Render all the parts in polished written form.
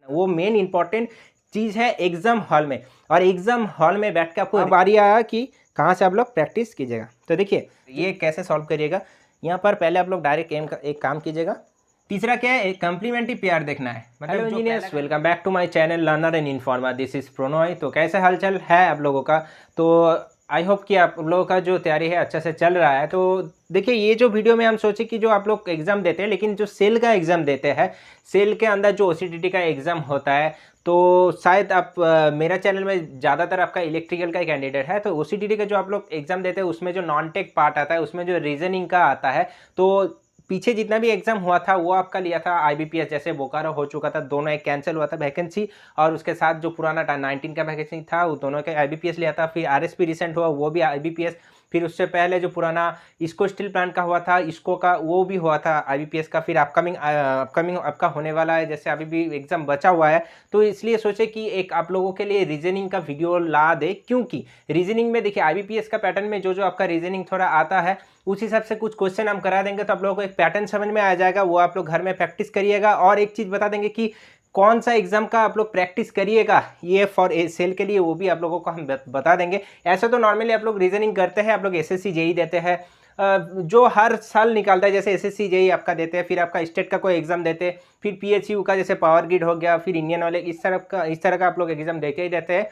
वो main important चीज़ है exam hall में। और एग्ज़ाम हॉल में बैठ के आपको बारी आया कि कहाँ से आप लोग प्रैक्टिस कीजिएगा। तो देखिए ये कैसे सॉल्व करिएगा, यहाँ पर पहले आप लोग डायरेक्ट एक काम कीजिएगा। तीसरा क्या है, एक कम्प्लीमेंट्री पेयर देखना है। Hello engineers, welcome back to my channel learner and informer, this is Pronoy. तो कैसे हालचाल है आप लोगों का? तो आई होप कि आप लोगों का जो तैयारी है अच्छा से चल रहा है। तो देखिए ये जो वीडियो में हम सोचे कि जो आप लोग एग्ज़ाम देते हैं, लेकिन जो सेल का एग्ज़ाम देते हैं, सेल के अंदर जो OCTT का एग्ज़ाम होता है, तो शायद आप मेरा चैनल में ज़्यादातर आपका इलेक्ट्रिकल का कैंडिडेट है। तो OCTT का जो आप लोग एग्ज़ाम देते हैं उसमें जो नॉन टेक पार्ट आता है, उसमें जो रीजनिंग का आता है, तो पीछे जितना भी एग्जाम हुआ था वो आपका लिया था IBPS, जैसे बोकारो हो चुका था, दोनों एक कैंसिल हुआ था वैकेंसी, और उसके साथ जो पुराना 19 का वैकेंसी था वो दोनों का IBPS लिया था। फिर RSP रिसेंट हुआ, वो भी IBPS। फिर उससे पहले जो पुराना इसको स्टील प्लांट का हुआ था, इसको का वो भी हुआ था IBPS का। फिर अपकमिंग आपका होने वाला है, जैसे अभी भी एग्जाम बचा हुआ है। तो इसलिए सोचे कि एक आप लोगों के लिए रीजनिंग का वीडियो ला दे, क्योंकि रीजनिंग में देखिए IBPS का पैटर्न में जो जो आपका रीजनिंग थोड़ा आता है उस हिसाब से कुछ क्वेश्चन हम करा देंगे, तो आप लोगों को एक पैटर्न समझ में आ जाएगा। वो आप लोग घर में प्रैक्टिस करिएगा। और एक चीज़ बता देंगे कि कौन सा एग्जाम का आप लोग प्रैक्टिस करिएगा, ये फॉर सेल के लिए वो भी आप लोगों को हम बता देंगे। ऐसे तो नॉर्मली आप लोग रीजनिंग करते हैं, आप लोग SSC JEE देते हैं, जो हर साल निकालता है, जैसे SSC JEE आपका देते हैं, फिर आपका स्टेट का कोई एग्जाम देते हैं, फिर PHU का जैसे पावर ग्रिड हो गया, फिर इंडियन ऑयल, इस तरह का आप लोग एग्जाम देते ही रहते हैं।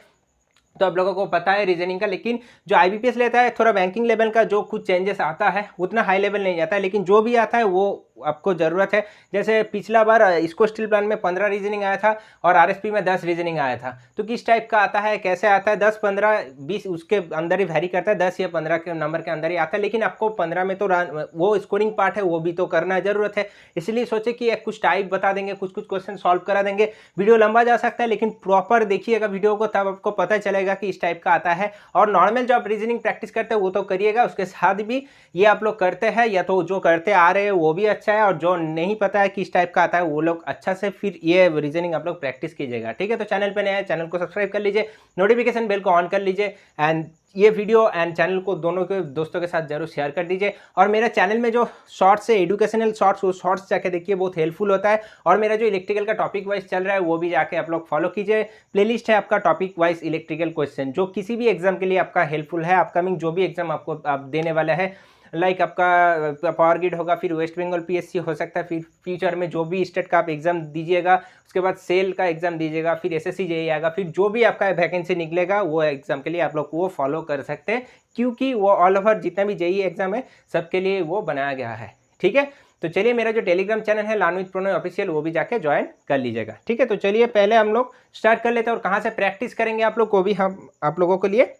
तो आप लोगों को पता है रीजनिंग का। लेकिन जो IBPS लेता है थोड़ा बैंकिंग लेवल का जो कुछ चेंजेस आता है उतना हाई लेवल नहीं जाता है, लेकिन जो भी आता है वो आपको ज़रूरत है। जैसे पिछला बार इसको स्टील प्लांट में 15 रीजनिंग आया था और RSP में 10 रीजनिंग आया था। तो किस टाइप का आता है, कैसे आता है, 10 15 20 उसके अंदर ही वैरी करता है, 10 या 15 के नंबर के अंदर ही आता है। लेकिन आपको 15 में तो वो स्कोरिंग पार्ट है वो भी तो करना ज़रूरत है। इसलिए सोचे कि एक कुछ टाइप बता देंगे, कुछ क्वेश्चन सॉल्व करा देंगे। वीडियो लंबा जा सकता है, लेकिन प्रॉपर देखिएगा वीडियो को, तब आपको पता चलेगा कि इस टाइप का आता है। और नॉर्मल जो आप रीजनिंग प्रैक्टिस करते हैं वो तो करिएगा, उसके साथ भी ये आप लोग करते हैं या तो जो करते आ रहे हैं वो भी अच्छा है, और जो नहीं पता है किस टाइप का आता है वो लोग अच्छा से फिर ये रीजनिंग आप लोग प्रैक्टिस कीजिएगा। ठीक है, तो चैनल पे नए हैं, चैनल को सब्सक्राइब कर लीजिए, नोटिफिकेशन बेल को ऑन कर लीजिए, एंड ये वीडियो एंड चैनल को दोनों के दोस्तों के साथ जरूर शेयर कर दीजिए। और मेरा चैनल में जो शॉर्ट्स है, एजुकेशनल शॉर्ट्स, वो शॉर्ट्स जाके देखिए, बहुत हेल्पफुल होता है। और मेरा जो इलेक्ट्रिकल का टॉपिक वाइज चल रहा है वो भी जाके आप लोग फॉलो कीजिए। प्लेलिस्ट है आपका टॉपिक वाइज इलेक्ट्रिकल क्वेश्चन, जो किसी भी एग्जाम के लिए आपका हेल्पफुल है। अपकमिंग जो भी एग्जाम आपको आप देने वाला है, लाइक आपका पावर ग्रिड होगा, फिर वेस्ट बंगाल PSC हो सकता है, फिर फ्यूचर में जो भी स्टेट का आप एग्जाम दीजिएगा, उसके बाद सेल का एग्जाम दीजिएगा, फिर SSC JEE आएगा, फिर जो भी आपका वैकेंसी निकलेगा वो एग्जाम के लिए आप लोग वो फॉलो कर सकते हैं, क्योंकि वो ऑल ओवर जितना भी JEE एग्जाम है सबके लिए वो बनाया गया है। ठीक है, तो चलिए मेरा जो टेलीग्राम चैनल है लर्न विद प्रोनॉय ऑफिशियल, वो भी जाके ज्वाइन कर लीजिएगा। ठीक है, तो चलिए पहले हम लोग स्टार्ट कर लेते हैं, और कहाँ से प्रैक्टिस करेंगे आप लोग को भी हम आप लोगों के लिए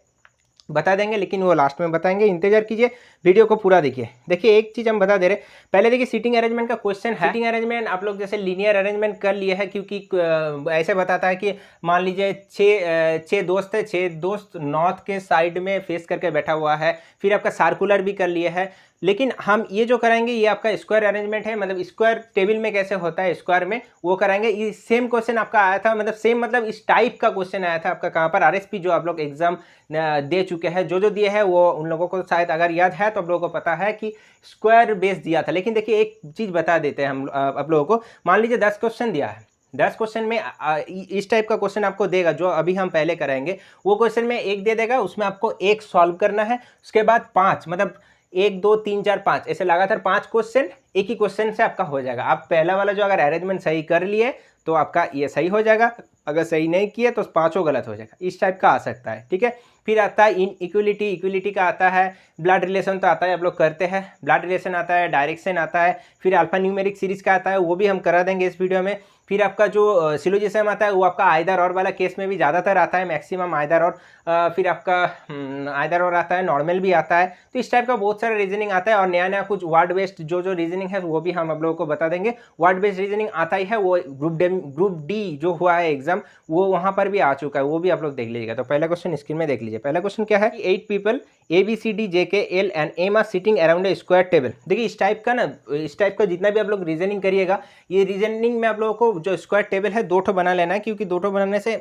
बता देंगे, लेकिन वो लास्ट में बताएंगे। इंतजार कीजिए, वीडियो को पूरा देखिए। देखिए एक चीज़ हम बता दे रहे, पहले देखिए सीटिंग अरेंजमेंट का क्वेश्चन है। सीटिंग अरेंजमेंट आप लोग जैसे लीनियर अरेंजमेंट कर लिए है, क्योंकि ऐसे बताता है कि मान लीजिए छः दोस्त है, 6 दोस्त नॉर्थ के साइड में फेस करके बैठा हुआ है, फिर आपका सर्कुलर भी कर लिए है। लेकिन हम ये जो कराएंगे ये आपका स्क्वायर अरेंजमेंट है, मतलब स्क्वायर टेबल में कैसे होता है स्क्वायर में वो कराएंगे। ये सेम क्वेश्चन आपका आया था, मतलब सेम मतलब इस टाइप का क्वेश्चन आया था आपका कहाँ पर, RSP जो आप लोग एग्जाम दे चुके हैं, जो दिए हैं वो उन लोगों को शायद अगर याद है तो आप लोगों को पता है कि स्क्वायर बेस दिया था। लेकिन देखिए एक चीज़ बता देते हैं हम आप लोगों को, मान लीजिए 10 क्वेश्चन दिया है, 10 क्वेश्चन में इस टाइप का क्वेश्चन आपको देगा, जो अभी हम पहले कराएंगे। वो क्वेश्चन में एक दे देगा, उसमें आपको एक सॉल्व करना है, उसके बाद 5, मतलब 1 2 3 4 5 ऐसे लगातार 5 क्वेश्चन एक ही क्वेश्चन से आपका हो जाएगा। आप पहला वाला जो अगर अरेंजमेंट सही कर लिए तो आपका ये सही हो जाएगा, अगर सही नहीं किए तो 5 गलत हो जाएगा। इस टाइप का आ सकता है। ठीक है, फिर आता है इन इक्विलिटी का आता है, ब्लड रिलेशन तो आता है, आप लोग करते हैं, ब्लड रिलेशन आता है, डायरेक्शन आता है, फिर अल्फा न्यूमेरिक सीरीज का आता है, वो भी हम करा देंगे इस वीडियो में। फिर आपका जो सिलोजिज्म आता है वो आपका आइदर और वाला केस में भी ज़्यादातर आता है, मैक्सिमम आइदर और, फिर आपका आइदर और आता है, नॉर्मल भी आता है। तो इस टाइप का बहुत सारा रीजनिंग आता है, और नया कुछ वर्ड बेस्ड जो रीजनिंग है वो भी हम आप लोगों को बता देंगे। वर्ड बेस्ड रीजनिंग आता ही है, वो ग्रुप डी जो हुआ है एग्जाम वो वहाँ पर भी आ चुका है, वो भी आप लोग देख लीजिएगा। तो पहला क्वेश्चन स्क्रीन में देख लीजिए। पहला क्वेश्चन क्या है, 8 people ABCD JK L and M are sitting around a square table. देखिए इस टाइप का ना, इस टाइप का जितना भी आप लोग रीजनिंग करिएगा, ये रीजनिंग में आप लोगों को जो स्क्वायर टेबल है 2 बना लेना है, क्योंकि 2 बनाने से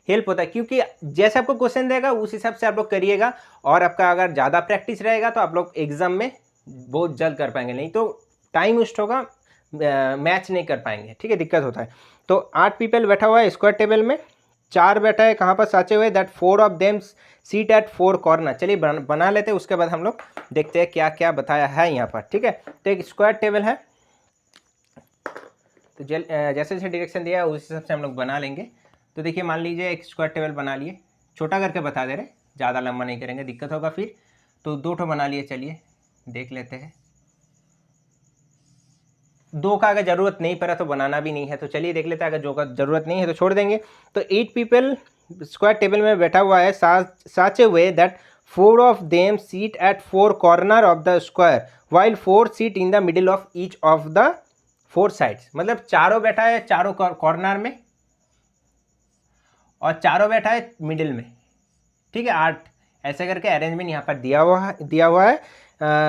हेल्प होता है, क्योंकि जैसे आपको क्वेश्चन देगा उस हिसाब से आप लोग करिएगा। और आपका अगर ज़्यादा प्रैक्टिस रहेगा तो आप लोग एग्जाम में बहुत जल्द कर पाएंगे, नहीं तो टाइम वेस्ट होगा, मैच नहीं कर पाएंगे। ठीक है, दिक्कत होता है। तो 8 पीपल बैठा हुआ है स्क्वायर टेबल में, 4 बैठा है कहाँ पर साचे हुए, that 4 of them seat at 4 corner. चलिए बना लेते हैं, उसके बाद हम लोग देखते हैं क्या क्या बताया है यहाँ पर। ठीक है, तो एक स्क्वायर टेबल है, तो जैसे जैसे डायरेक्शन दिया है उस हिसाब से हम लोग बना लेंगे। तो देखिए मान लीजिए एक स्क्वायर टेबल बना लिए, छोटा करके बता दे रहे, ज़्यादा लंबा नहीं करेंगे, दिक्कत होगा फिर। तो 2 ठो बना लिए, चलिए देख लेते हैं। 2 का अगर ज़रूरत नहीं पड़ा तो बनाना भी नहीं है, तो चलिए देख लेते हैं। अगर 2 का ज़रूरत नहीं है तो छोड़ देंगे। तो 8 पीपल स्क्वायर टेबल में बैठा हुआ है, such a way that 4 of them seat at 4 corner of the square while 4 seat in the middle of each of the 4 sides. मतलब चारों बैठा है चारों कॉर्नर में और चारों बैठा है मिडिल में। ठीक है, 8 ऐसे करके अरेंजमेंट यहाँ पर दिया हुआ है।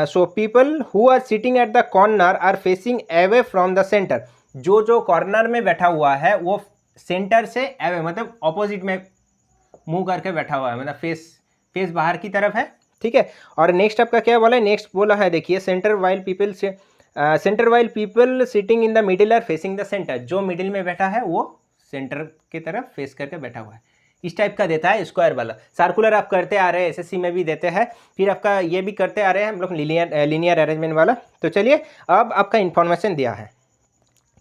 So people who are sitting at the corner are facing away from the centre. जो कॉर्नर में बैठा हुआ है वो सेंटर से अवे, मतलब ऑपोजिट में मुंह करके बैठा हुआ है, मतलब फेस बाहर की तरफ है। ठीक है, और नेक्स्ट आपका क्या बोला है, नेक्स्ट बोला है देखिए, centre while people sitting in the middle are facing the centre. जो मिडिल में बैठा है वो सेंटर की तरफ फेस करके बैठा हुआ है। इस टाइप का देता है स्क्वायर वाला। सर्कुलर आप करते आ रहे हैं, एसएससी में भी देते हैं, फिर आपका ये भी करते आ रहे हैं हम लोग लीनियर अरेंजमेंट वाला। तो चलिए अब आपका इंफॉर्मेशन दिया है,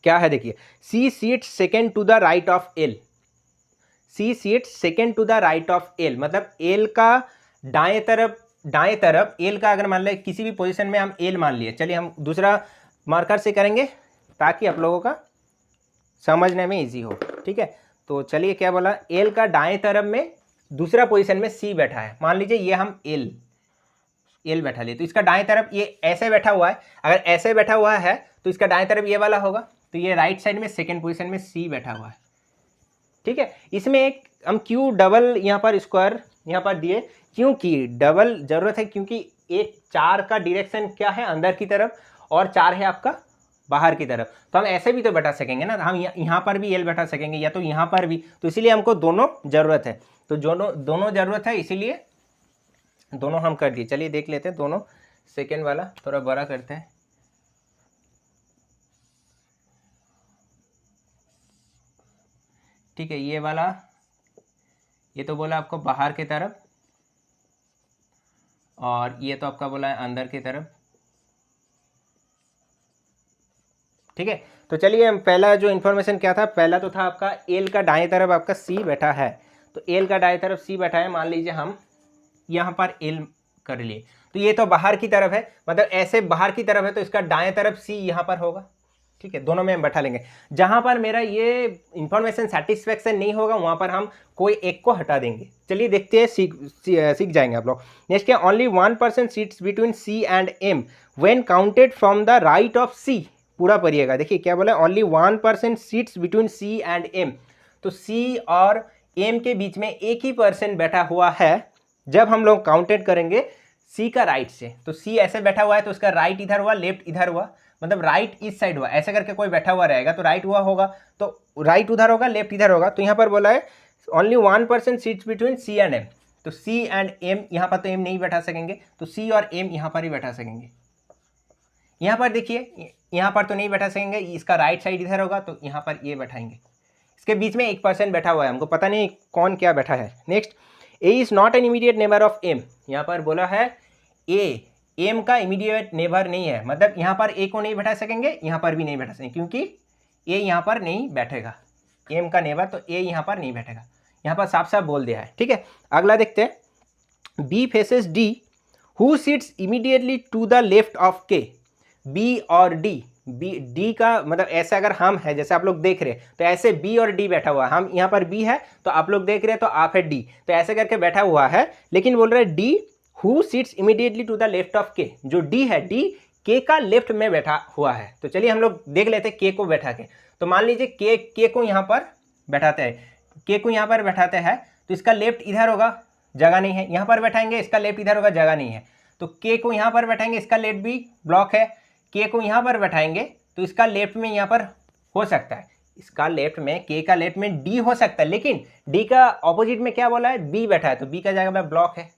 क्या है देखिए, C seat second to the right of L. C seat second to the right of L, मतलब एल का दाएं तरफ एल का अगर मान ले किसी भी पोजीशन में हम एल मान लिए, चलिए हम दूसरा मार्कर से करेंगे ताकि आप लोगों का समझने में इजी हो। ठीक है, तो चलिए क्या बोला, एल का दाएं तरफ में दूसरा पोजीशन में सी बैठा है। मान लीजिए ये हम एल बैठा लिए, तो इसका दाएं तरफ ये ऐसे बैठा हुआ है। अगर ऐसे बैठा हुआ है तो इसका दाएं तरफ ये वाला होगा, तो ये राइट साइड में सेकेंड पोजीशन में सी बैठा हुआ है। ठीक है, इसमें एक हम क्यों डबल यहाँ पर स्क्वायर यहाँ पर दिए, क्योंकि डबल जरूरत है, क्योंकि एक 4 का डायरेक्शन क्या है, अंदर की तरफ, और 4 है आपका बाहर की तरफ। तो हम ऐसे भी तो बैठा सकेंगे ना, हम यहाँ पर भी एल बैठा सकेंगे या तो यहाँ पर भी। तो इसीलिए हमको दोनों ज़रूरत है, तो दोनों ज़रूरत है, इसीलिए दोनों हम कर दिए। चलिए देख लेते हैं, दोनों सेकेंड वाला थोड़ा बड़ा करते हैं। ठीक है, ये वाला ये तो बोला आपको बाहर की तरफ, और ये तो आपका बोला है अंदर की तरफ। ठीक है, तो चलिए हम पहला जो इन्फॉर्मेशन क्या था, पहला तो था आपका एल का दाएं तरफ आपका सी बैठा है। तो एल का दाएं तरफ सी बैठा है, मान लीजिए हम यहाँ पर एल कर लिए, तो ये तो बाहर की तरफ है, मतलब ऐसे बाहर की तरफ है, तो इसका दाएं तरफ सी यहाँ पर होगा। ठीक है, दोनों में हम बैठा लेंगे। जहाँ पर मेरा ये इंफॉर्मेशन सेटिस्फैक्शन नहीं होगा वहाँ पर हम कोई एक को हटा देंगे। चलिए देखते हैं, सीख जाएंगे आप लोग। नेक्स्ट क्या, only 1% seats between C and M when counted from the right of C. पूरा पढ़िएगा, देखिए क्या बोला, only 1% seats between C and M. तो सी और एम के बीच में 1 ही % बैठा हुआ है जब हम लोग काउंटेड करेंगे सी का राइट से। तो सी ऐसे बैठा हुआ है, तो उसका राइट इधर हुआ, लेफ्ट इधर हुआ, मतलब राइट इस साइड हुआ। ऐसे करके कोई बैठा हुआ रहेगा तो राइट हुआ होगा, तो राइट उधर होगा, लेफ्ट इधर होगा। तो यहाँ पर बोला है only 1% seats between C and M. तो सी एंड एम, यहाँ पर तो एम नहीं बैठा सकेंगे, तो सी और एम यहाँ पर ही बैठा सकेंगे। यहाँ पर देखिए, यहाँ पर तो नहीं बैठा सकेंगे, इसका राइट साइड इधर होगा, तो यहाँ पर ये बैठाएंगे। इसके बीच में 1% बैठा हुआ है, हमको पता नहीं कौन क्या बैठा है। Next, A is not an immediate neighbour of M. यहाँ पर बोला है ए एम का इमीडिएट नेबर नहीं है, मतलब यहाँ पर ए को नहीं बैठा सकेंगे, यहाँ पर भी नहीं बैठा सकेंगे, क्योंकि ए यहाँ पर नहीं बैठेगा एम का नेबर, तो ए यहाँ पर नहीं बैठेगा। यहाँ पर साफ साफ बोल दिया है। ठीक है, अगला देखते हैं, B faces D who sits immediately to the left of K. B और डी, डी का मतलब ऐसे अगर हम है, जैसे आप लोग देख रहे हैं, तो ऐसे बी और डी बैठा हुआ है। हम यहाँ पर बी है, तो आप लोग देख रहे हैं, तो आप है डी, तो ऐसे करके बैठा हुआ है। लेकिन बोल रहे हैं D who seats immediately to the left of K. जो डी है, डी के का लेफ्ट में बैठा हुआ है। तो चलिए हम लोग देख लेते हैं के को बैठा के। तो मान लीजिए के को यहाँ पर बैठाते हैं, के को यहाँ पर बैठाते हैं, तो इसका लेफ्ट इधर होगा, जगह नहीं है। यहाँ पर बैठाएंगे, इसका लेफ्ट इधर होगा, जगह नहीं है। तो के को यहाँ पर बैठाएंगे, इसका लेफ्ट भी ब्लॉक है। के को यहाँ पर बैठाएंगे तो इसका लेफ्ट में यहाँ पर हो सकता है, इसका लेफ्ट में, के का लेफ्ट में डी हो सकता है, लेकिन डी का ऑपोजिट में क्या बोला है, बी बैठा है, तो बी का जगह में ब्लॉक है,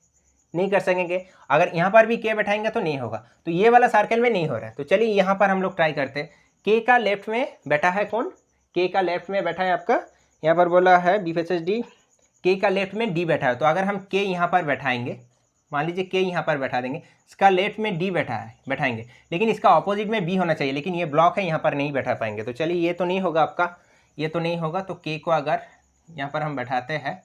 नहीं कर सकेंगे। अगर यहाँ पर भी के बैठाएंगे तो नहीं होगा, तो ये वाला सर्कल में नहीं हो रहा है। तो चलिए यहाँ पर हम लोग ट्राई करते हैं। के का लेफ्ट में बैठा है कौन, के का लेफ्ट में बैठा है आपका, यहाँ पर बोला है बी फेसेस डी, के का लेफ्ट में डी बैठा है। तो अगर हम के यहाँ पर बैठाएंगे, मान लीजिए के यहाँ पर बैठा देंगे, इसका लेफ्ट में डी बैठाएंगे, लेकिन इसका ऑपोजिट में बी होना चाहिए, लेकिन ये ब्लॉक है, यहाँ पर नहीं बैठा पाएंगे। तो चलिए ये तो नहीं होगा आपका, ये तो नहीं होगा। तो के को अगर यहाँ पर हम बैठाते हैं,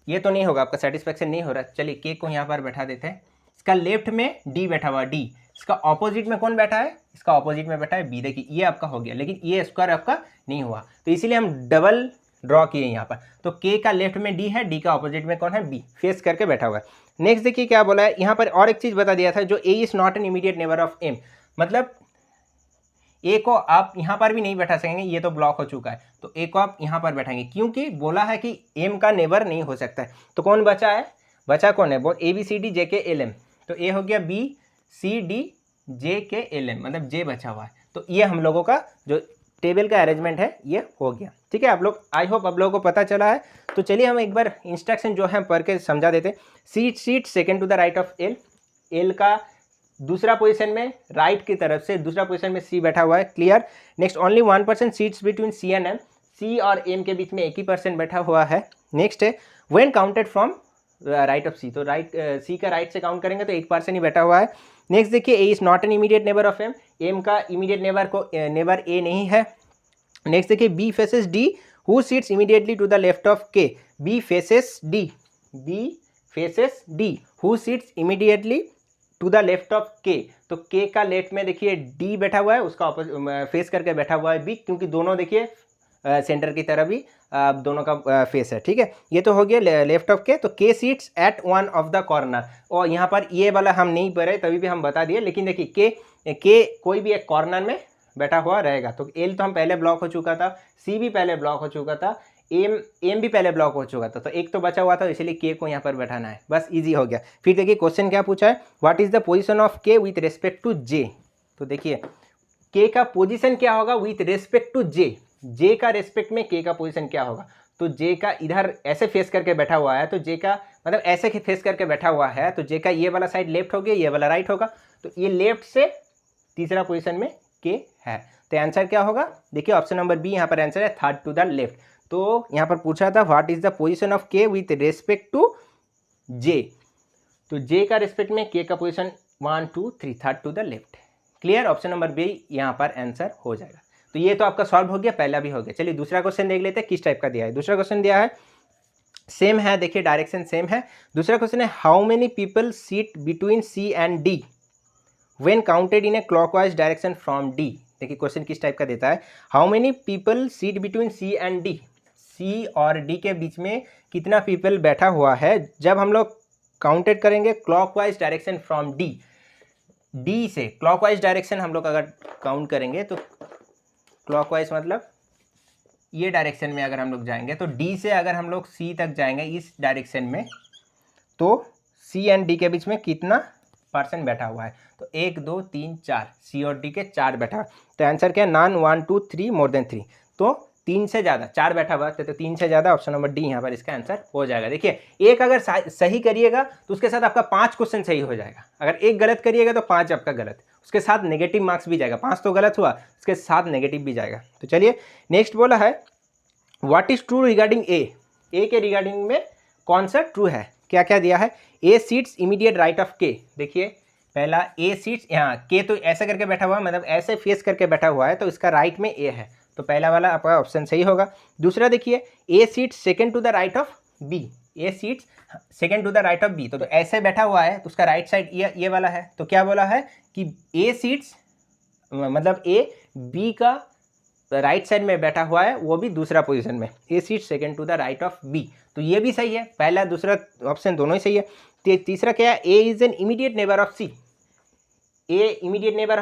ये तो नहीं होगा आपका, सेटिस्फेक्शन नहीं हो रहा। चलिए के को यहाँ पर बैठा देते हैं, इसका लेफ्ट में डी बैठा हुआ, डी, इसका ऑपोजिट में कौन बैठा है, इसका ऑपोजिट में बैठा है बी। देखिए ये आपका हो गया, लेकिन ये स्क्वायर आपका नहीं हुआ, तो इसीलिए हम डबल ड्रॉ किए यहाँ पर। तो के का लेफ्ट में डी है, डी का ऑपोजिट में कौन है, बी, फेस करके बैठा हुआ है। नेक्स्ट देखिए क्या बोला है यहाँ पर, और एक चीज़ बता दिया था, जो A is not an immediate neighbour of M, मतलब ए को आप यहाँ पर भी नहीं बैठा सकेंगे, ये तो ब्लॉक हो चुका है, तो ए को आप यहाँ पर बैठाएंगे, क्योंकि बोला है कि एम का नेबर नहीं हो सकता है। तो कौन बचा है, बचा कौन है, बोल A B C D J के एल एम। तो ए हो गया बी सी डी जे के एल एम, मतलब जे बचा हुआ है। तो ये हम लोगों का जो टेबल का अरेंजमेंट है ये हो गया। ठीक है, आप लोग, आई होप आप लोगों को पता चला है। तो चलिए हम एक बार इंस्ट्रक्शन जो है पढ़ के समझा देते हैं। Seat second to the right of L, L का दूसरा पोजीशन में राइट की तरफ से दूसरा पोजीशन में सी बैठा हुआ है, clear. Next only 1% seats between C and M, C और एम के बीच में 1% बैठा हुआ है। नेक्स्ट है when counted from right of C, तो राइट सी का राइट से काउंट करेंगे तो 1% ही बैठा हुआ है। नेक्स्ट देखिए A is not an immediate neighbour of M, M का इमीडिएट नेबर ए नहीं है। नेक्स्ट देखिए B faces D who seats immediately to the left of K, B faces D, B faces D who seats immediately to the left of K, तो के का left में देखिए D बैठा हुआ है, उसका फेस करके बैठा हुआ है बी, क्योंकि दोनों देखिए सेंटर की तरफ भी दोनों का फेस है। ठीक है, ये तो हो गया लेफ्ट ऑफ के। तो K seats at one of the corner, और यहाँ पर ये वाला हम नहीं पढ़े तभी भी हम बता दिए, लेकिन देखिए के कोई भी एक कॉर्नर में बैठा हुआ रहेगा। तो एल तो हम पहले ब्लॉक हो चुका था, सी भी पहले ब्लॉक हो चुका था, एम भी पहले ब्लॉक हो चुका था, तो एक तो बचा हुआ था, इसलिए के को यहाँ पर बैठाना है, बस इजी हो गया। फिर देखिए क्वेश्चन क्या पूछा है, what is the position of K with respect to J. तो देखिए के का पोजीशन क्या होगा विथ रेस्पेक्ट टू जे, जे का रेस्पेक्ट में के का पोजीशन क्या होगा। तो जे का इधर ऐसे फेस करके बैठा हुआ है, तो जे का मतलब ऐसे फेस करके बैठा हुआ है, तो जे का ये वाला साइड लेफ्ट हो गया, ये वाला राइट होगा, तो ये लेफ्ट से तीसरा पोजीशन में के है। तो आंसर क्या होगा, देखिए ऑप्शन नंबर बी यहाँ पर आंसर है, थर्ड टू द लेफ्ट। तो यहाँ पर पूछा था what is the position of K with respect to J, तो जे का रेस्पेक्ट में के का position 1 2 3 third to the left, clear. Option number B यहाँ पर आंसर हो जाएगा। तो ये तो आपका सॉल्व हो गया, पहला भी हो गया। चलिए दूसरा क्वेश्चन देख लेते हैं किस टाइप का दिया है। दूसरा क्वेश्चन दिया है, सेम है, देखिए डायरेक्शन सेम है। दूसरा क्वेश्चन है how many people seat between C and D when counted in a clockwise direction from D. देखिए क्वेश्चन किस टाइप का देता है, how many people seat between C and D, C और डी के बीच में कितना पीपल बैठा हुआ है जब हम लोग काउंटेड करेंगे clockwise direction from D. D से क्लॉकवाइज डायरेक्शन हम लोग अगर काउंट करेंगे, तो क्लॉकवाइज मतलब ये डायरेक्शन में अगर हम लोग जाएंगे, तो डी से अगर हम लोग सी तक जाएंगे इस डायरेक्शन में, तो सी एंड डी के बीच में कितना पर्सन बैठा हुआ है। तो 1 2 3 4, सी और डी के 4 बैठा। तो आंसर क्या है, नॉन 1 2 3 मोर देन 3, तो 3 से ज़्यादा, 4 बैठा हुआ है तो 3 से ज़्यादा, ऑप्शन नंबर डी यहाँ पर इसका आंसर हो जाएगा। देखिए एक अगर सही करिएगा तो उसके साथ आपका 5 क्वेश्चन सही हो जाएगा, अगर एक गलत करिएगा तो 5 आपका गलत, उसके साथ नेगेटिव मार्क्स भी जाएगा, 5 तो गलत हुआ, उसके साथ नेगेटिव भी जाएगा। तो चलिए नेक्स्ट बोला है व्हाट इज ट्रू रिगार्डिंग ए, ए के रिगार्डिंग में कौन सा ट्रू है, क्या क्या दिया है। ए सीट्स इमीडिएट राइट ऑफ के, देखिए पहला ए सीट्स, यहाँ के तो ऐसा करके बैठा हुआ है, मतलब ऐसे फेस करके बैठा हुआ है, तो इसका राइट में ए है, तो पहला वाला आपका ऑप्शन सही होगा। दूसरा देखिए A seats second to the right of B, A seats second to the right of B, तो ऐसे बैठा हुआ है, तो उसका राइट साइड ये वाला है, तो क्या बोला है कि ए सीट्स मतलब ए बी का राइट साइड में बैठा हुआ है, वो भी दूसरा पोजीशन में, A seat second to the right of B, तो ये भी सही है, पहला दूसरा ऑप्शन दोनों ही सही है। तीसरा क्या है, A is an immediate neighbour of C, A immediate neighbour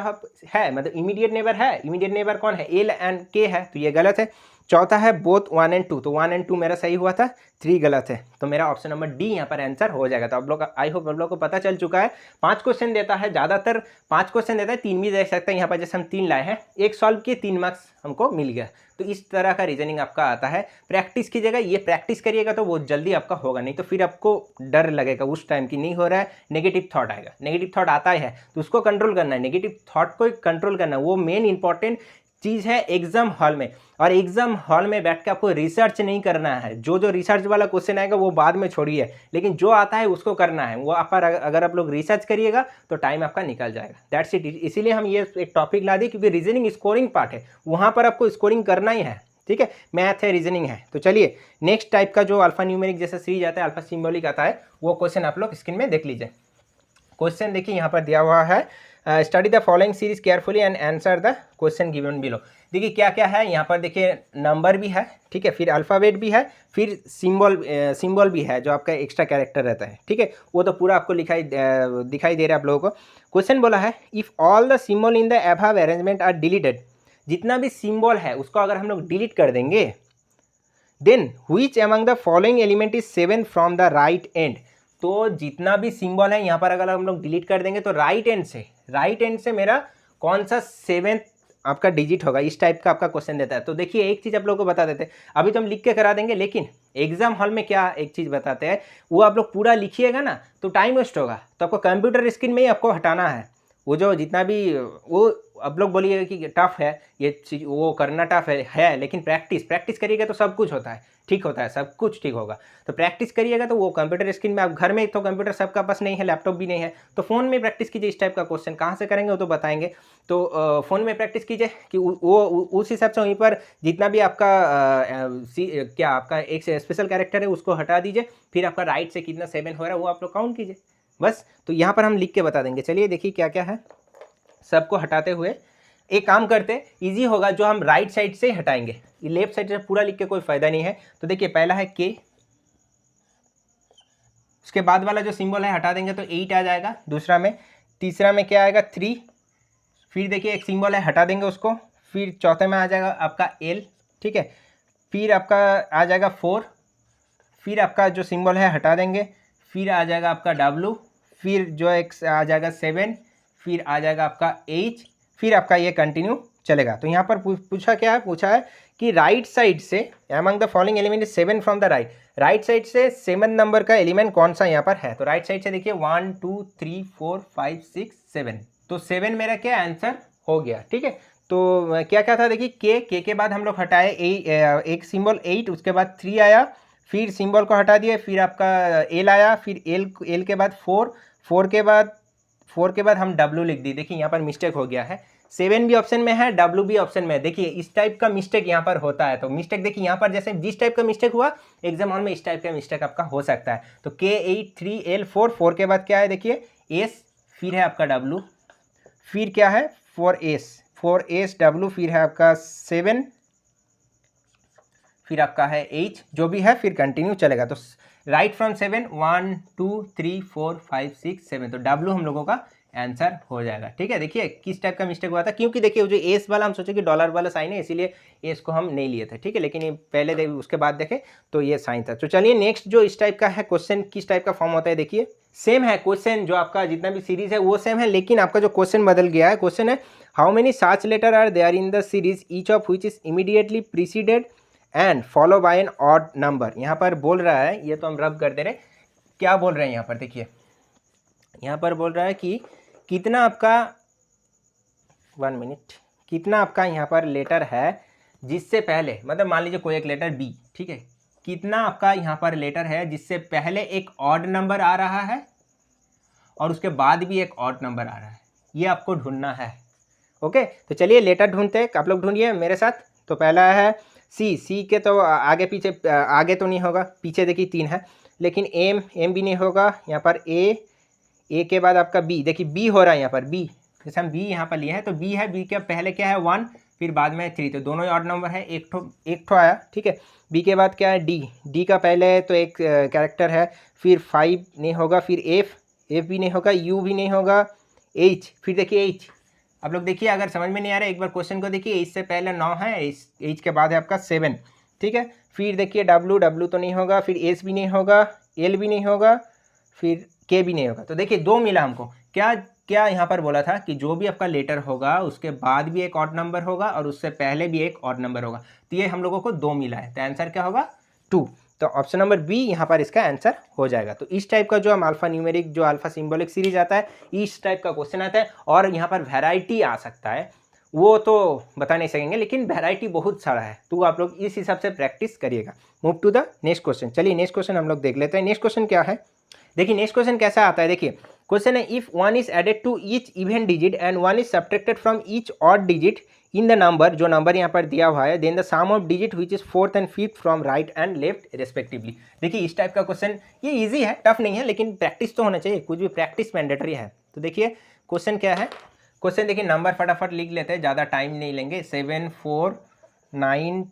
है, मतलब इमीडिएट नेबर है, इमीडिएट नेबर कौन है, एल एंड के है, तो ये गलत है। चौथा है बोथ 1 एंड 2, तो 1 एंड 2 मेरा सही हुआ था, 3 गलत है, तो मेरा ऑप्शन नंबर डी यहाँ पर आंसर हो जाएगा। तो आप लोग, आई होप आप लोग को पता चल चुका है। 5 क्वेश्चन देता है, ज़्यादातर 5 क्वेश्चन देता है, 3 भी दे सकता है, यहाँ पर जैसे हम 3 लाए हैं, एक सॉल्व किए 3 मार्क्स हमको मिल गया। तो इस तरह का रीजनिंग आपका आता है। प्रैक्टिस कीजिएगा, ये प्रैक्टिस करिएगा तो वो जल्दी आपका होगा, नहीं तो फिर आपको डर लगेगा उस टाइम की नहीं हो रहा है, नेगेटिव थॉट आएगा, नेगेटिव थॉट आता है तो उसको कंट्रोल करना है, नेगेटिव थॉट को कंट्रोल करना है, वो मेन इंपॉर्टेंट चीज़ है एग्जाम हॉल में, और एग्जाम हॉल में बैठ के आपको रिसर्च नहीं करना है। जो रिसर्च वाला क्वेश्चन आएगा वो बाद में छोड़िए, लेकिन जो आता है उसको करना है। वो अगर आप लोग रिसर्च करिएगा तो टाइम आपका निकल जाएगा। That's it. इसीलिए हम ये एक टॉपिक ला दिए, क्योंकि रीजनिंग स्कोरिंग पार्ट है, वहाँ पर आपको स्कोरिंग करना ही है। ठीक है, मैथ है, रीजनिंग है। तो चलिए नेक्स्ट टाइप का जो अल्फा न्यूमेरिक जैसा सीरीज आता है, अल्फा सिंबॉलिक आता है, वो क्वेश्चन आप लोग स्क्रीन में देख लीजिए। क्वेश्चन देखिए यहाँ पर दिया हुआ है, study the following series carefully and answer the question given below. देखिए क्या क्या है यहाँ पर, देखिए नंबर भी है, ठीक है, फिर अल्फ़ाबेट भी है, फिर सिंबल भी है जो आपका एक्स्ट्रा कैरेक्टर रहता है। ठीक है, वो तो पूरा आपको दिखाई दे रहा है आप लोगों को। क्वेश्चन बोला है, if all the symbol in the above arrangement are deleted, जितना भी सिंबल है उसको अगर हम लोग डिलीट कर देंगे, then which among the following element is 7 from the right end. तो जितना भी सिंबल है यहाँ पर अगर हम लोग डिलीट कर देंगे तो राइट एंड से मेरा कौन सा 7th आपका डिजिट होगा, इस टाइप का आपका क्वेश्चन देता है। तो देखिए एक चीज़ आप लोगों को बता देते हैं, अभी तो हम लिख के करा देंगे, लेकिन एग्जाम हॉल में क्या एक चीज़ बताते हैं, वो आप लोग पूरा लिखिएगा ना तो टाइम वेस्ट होगा। तो आपको कंप्यूटर स्क्रीन में ही आपको हटाना है वो जो जितना भी, वो आप लोग बोलिएगा कि टफ है ये चीज़, वो करना टफ है, लेकिन प्रैक्टिस करिएगा तो सब कुछ होता है, ठीक होता है, सब कुछ ठीक होगा। तो प्रैक्टिस करिएगा तो वो कंप्यूटर स्क्रीन में, आप घर में तो कंप्यूटर सबका पास नहीं है, लैपटॉप भी नहीं है, तो फ़ोन में प्रैक्टिस कीजिए। इस टाइप का क्वेश्चन कहाँ से करेंगे वो तो बताएंगे। तो फ़ोन में प्रैक्टिस कीजिए कि वो उस हिसाब से वहीं पर जितना भी आपका क्या आपका एक स्पेशल कैरेक्टर है उसको हटा दीजिए, फिर आपका राइट से कितना 7 हो रहा है वो आप लोग काउंट कीजिए बस। तो यहाँ पर हम लिख के बता देंगे। चलिए देखिए क्या क्या है, सबको हटाते हुए एक काम करते हैं, ईजी होगा, जो हम राइट साइड से हटाएंगे, ये लेफ्ट साइड से पूरा लिख के कोई फायदा नहीं है। तो देखिए पहला है के, उसके बाद वाला जो सिंबल है हटा देंगे तो 8 आ जाएगा दूसरा में। तीसरा में क्या आएगा 3, फिर देखिए एक सिंबल है हटा देंगे उसको, फिर चौथे में आ जाएगा आपका एल, ठीक है, फिर आपका आ जाएगा 4, फिर आपका जो सिंबल है हटा देंगे, फिर आ जाएगा आपका डब्लू, फिर जो एक आ जाएगा 7, फिर आ जाएगा आपका एच, फिर आपका ये कंटिन्यू चलेगा। तो यहाँ पर पूछा क्या है, पूछा है कि राइट साइड से among the following element is 7 from the right side से 7 नंबर का एलिमेंट कौन सा यहाँ पर है। तो राइट साइड से देखिए 1 2 3 4 5 6 7, तो 7 मेरा क्या आंसर हो गया। ठीक है, तो क्या क्या था देखिए, के बाद हम लोग हटाए एक सिंबल 8, उसके बाद 3 आया, फिर सिंबल को हटा दिए, फिर आपका एल आया, फिर एल के बाद 4 के बाद हम डब्लू लिख दी। देखिए यहाँ पर मिस्टेक हो गया है, 7 भी ऑप्शन में है, डब्लू भी ऑप्शन में है। देखिए इस टाइप का मिस्टेक यहाँ पर होता है। तो मिस्टेक देखिए यहाँ पर जैसे जिस टाइप का मिस्टेक हुआ एग्जाम हॉल में इस टाइप का मिस्टेक आपका हो सकता है। तो K8 3L4 के बाद क्या है देखिए एस, फिर है आपका डब्लू, फिर क्या है 4S डब्लू, फिर है आपका 7, फिर आपका है H, जो भी है फिर कंटिन्यू चलेगा। तो राइट फ्रॉम 7 1 2 3 4 5 6 7, तो डब्लू हम लोगों का आंसर हो जाएगा। ठीक है, देखिए किस टाइप का मिस्टेक हुआ था, क्योंकि देखिए जो एस वाला हम सोचे कि डॉलर वाला साइन है इसीलिए एस को हम नहीं लिए थे। ठीक है, लेकिन ये पहले उसके बाद देखें तो ये साइन था। तो चलिए नेक्स्ट जो इस टाइप का है क्वेश्चन, किस टाइप का फॉर्म होता है देखिए, सेम है क्वेश्चन, जो आपका जितना भी सीरीज है वो सेम है, लेकिन आपका जो क्वेश्चन बदल गया है। क्वेश्चन है how many such letter are there in the series each of which is immediately preceded and follow by an odd number. यहाँ पर बोल रहा है, ये तो हम रब कर दे रहे, क्या बोल रहे हैं यहाँ पर देखिए, यहाँ पर बोल रहा है कि कितना आपका 1 मिनट, कितना आपका यहाँ पर लेटर है जिससे पहले, मतलब मान लीजिए कोई एक लेटर बी, ठीक है, कितना आपका यहाँ पर लेटर है जिससे पहले एक ऑड नंबर आ रहा है और उसके बाद भी एक ऑड नंबर आ रहा है, ये आपको ढूंढना है। ओके, तो चलिए लेटर ढूंढते हैं, आप लोग ढूंढिए मेरे साथ। तो पहला है सी के तो आगे पीछे, आगे तो नहीं होगा, पीछे देखिए 3 है, लेकिन एम भी नहीं होगा। यहाँ पर ए के बाद आपका बी, देखिए बी हो रहा है यहाँ पर, बी जैसे हम बी यहाँ पर लिए हैं तो बी है, बी के पहले क्या है 1, फिर बाद में 3, तो दोनों ही ऑड नंबर है, एक ठो आया। ठीक है, बी के बाद क्या है डी का पहले तो एक कैरेक्टर है, फिर 5 नहीं होगा, फिर एफ भी नहीं होगा, यू भी नहीं होगा, एच, फिर देखिए एच। आप लोग देखिए अगर समझ में नहीं आ रहा है एक बार क्वेश्चन को देखिए, एच से पहले 9 है, एच के बाद है आपका 7। ठीक है, फिर देखिए डब्लू तो नहीं होगा, फिर एस भी नहीं होगा, एल भी नहीं होगा, फिर के भी नहीं होगा। तो देखिए 2 मिला हमको। क्या यहाँ पर बोला था कि जो भी आपका लेटर होगा उसके बाद भी एक ऑड नंबर होगा और उससे पहले भी एक ऑड नंबर होगा, तो ये हम लोगों को 2 मिला है, तो आंसर क्या होगा 2। तो ऑप्शन नंबर बी यहाँ पर इसका आंसर हो जाएगा। तो इस टाइप का जो हम अल्फा न्यूमेरिक जो अल्फा सिंबॉलिक सीरीज आता है, इस टाइप का क्वेश्चन आता है, और यहाँ पर वैरायटी आ सकता है, वो तो बता नहीं सकेंगे, लेकिन वैरायटी बहुत सारा है, तो आप लोग इस हिसाब से प्रैक्टिस करिएगा। Move to the next question. चलिए नेक्स्ट क्वेश्चन हम लोग देख लेते हैं। नेक्स्ट क्वेश्चन क्या है, देखिए नेक्स्ट क्वेश्चन कैसा आता है। देखिए क्वेश्चन है, if 1 is added to each even digit and 1 is subtracted from each odd digit in the number, जो नंबर यहाँ पर दिया हुआ है, then the sum of digit which is 4th and 5th from right and left respectively. देखिए इस type का question, ये इजी है, टफ नहीं है, लेकिन प्रैक्टिस तो होना चाहिए, कुछ भी प्रैक्टिस मैंडेटरी है। तो देखिए क्वेश्चन क्या है। क्वेश्चन देखिए, नंबर फटाफट लिख लेते हैं, ज़्यादा टाइम नहीं लेंगे। 7 4 9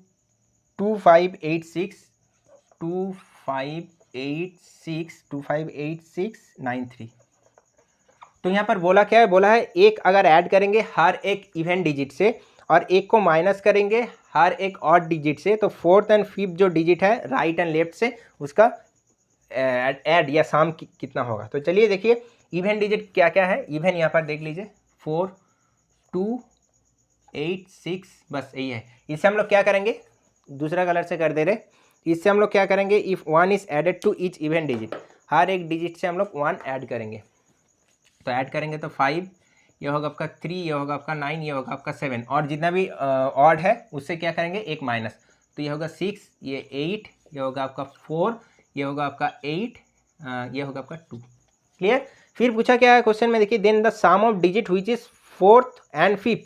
2 5 8 6 2 5 8 6 2 5 8 6 9 3। तो यहाँ पर बोला क्या है, बोला है एक अगर ऐड करेंगे हर एक इवन डिजिट से और एक को माइनस करेंगे हर एक ऑड डिजिट से, तो 4th and 5th जो डिजिट है राइट एंड लेफ्ट से, उसका ऐड या सम कितना होगा। तो चलिए देखिए इवन डिजिट क्या क्या है। इवन यहाँ पर देख लीजिए 4 2 8 6, बस यही है। इससे हम लोग क्या करेंगे, दूसरा कलर से कर दे रहे, इससे हम लोग क्या करेंगे, if 1 is added to each even digit, हर एक डिजिट से हम लोग 1 ऐड करेंगे। तो ऐड करेंगे तो 5, ये होगा आपका 3, ये होगा आपका 9, ये होगा आपका 7, और जितना भी ऑड है उससे क्या करेंगे, एक माइनस, तो ये होगा 6, ये 8, ये होगा आपका 4, ये होगा आपका 8, ये होगा आपका 2। क्लियर। फिर पूछा क्या है क्वेश्चन में, देखिए then the sum of digit which is 4th and 5th,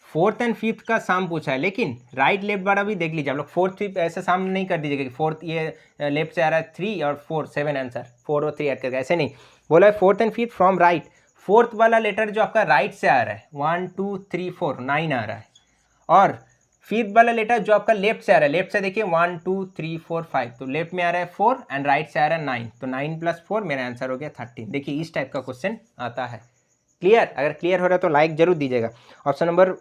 4th and 5th का सम पूछा है, लेकिन राइट लेफ्ट वाला भी देख लीजिए आप लोग। 4th 5th ऐसे सम नहीं कर दीजिएगा कि 4th ये लेफ्ट से आ रहा है 3 और 4 7 आंसर 4 और 3 ऐड करके, ऐसे नहीं बोला है। 4th and 5th from right, 4th वाला लेटर जो आपका राइट से आ रहा है 1 2 3 4 9 आ रहा है, और 5th वाला लेटर जो आपका लेफ्ट से आ रहा है, लेफ्ट से देखिए 1 2 3 4 5, तो लेफ्ट में आ रहा है 4 एंड राइट से आ रहा है 9, तो 9 + 4 मेरा आंसर हो गया 13। देखिए इस टाइप का क्वेश्चन आता है। क्लियर। अगर क्लियर हो रहा है तो लाइक जरूर दीजिएगा। ऑप्शन नंबर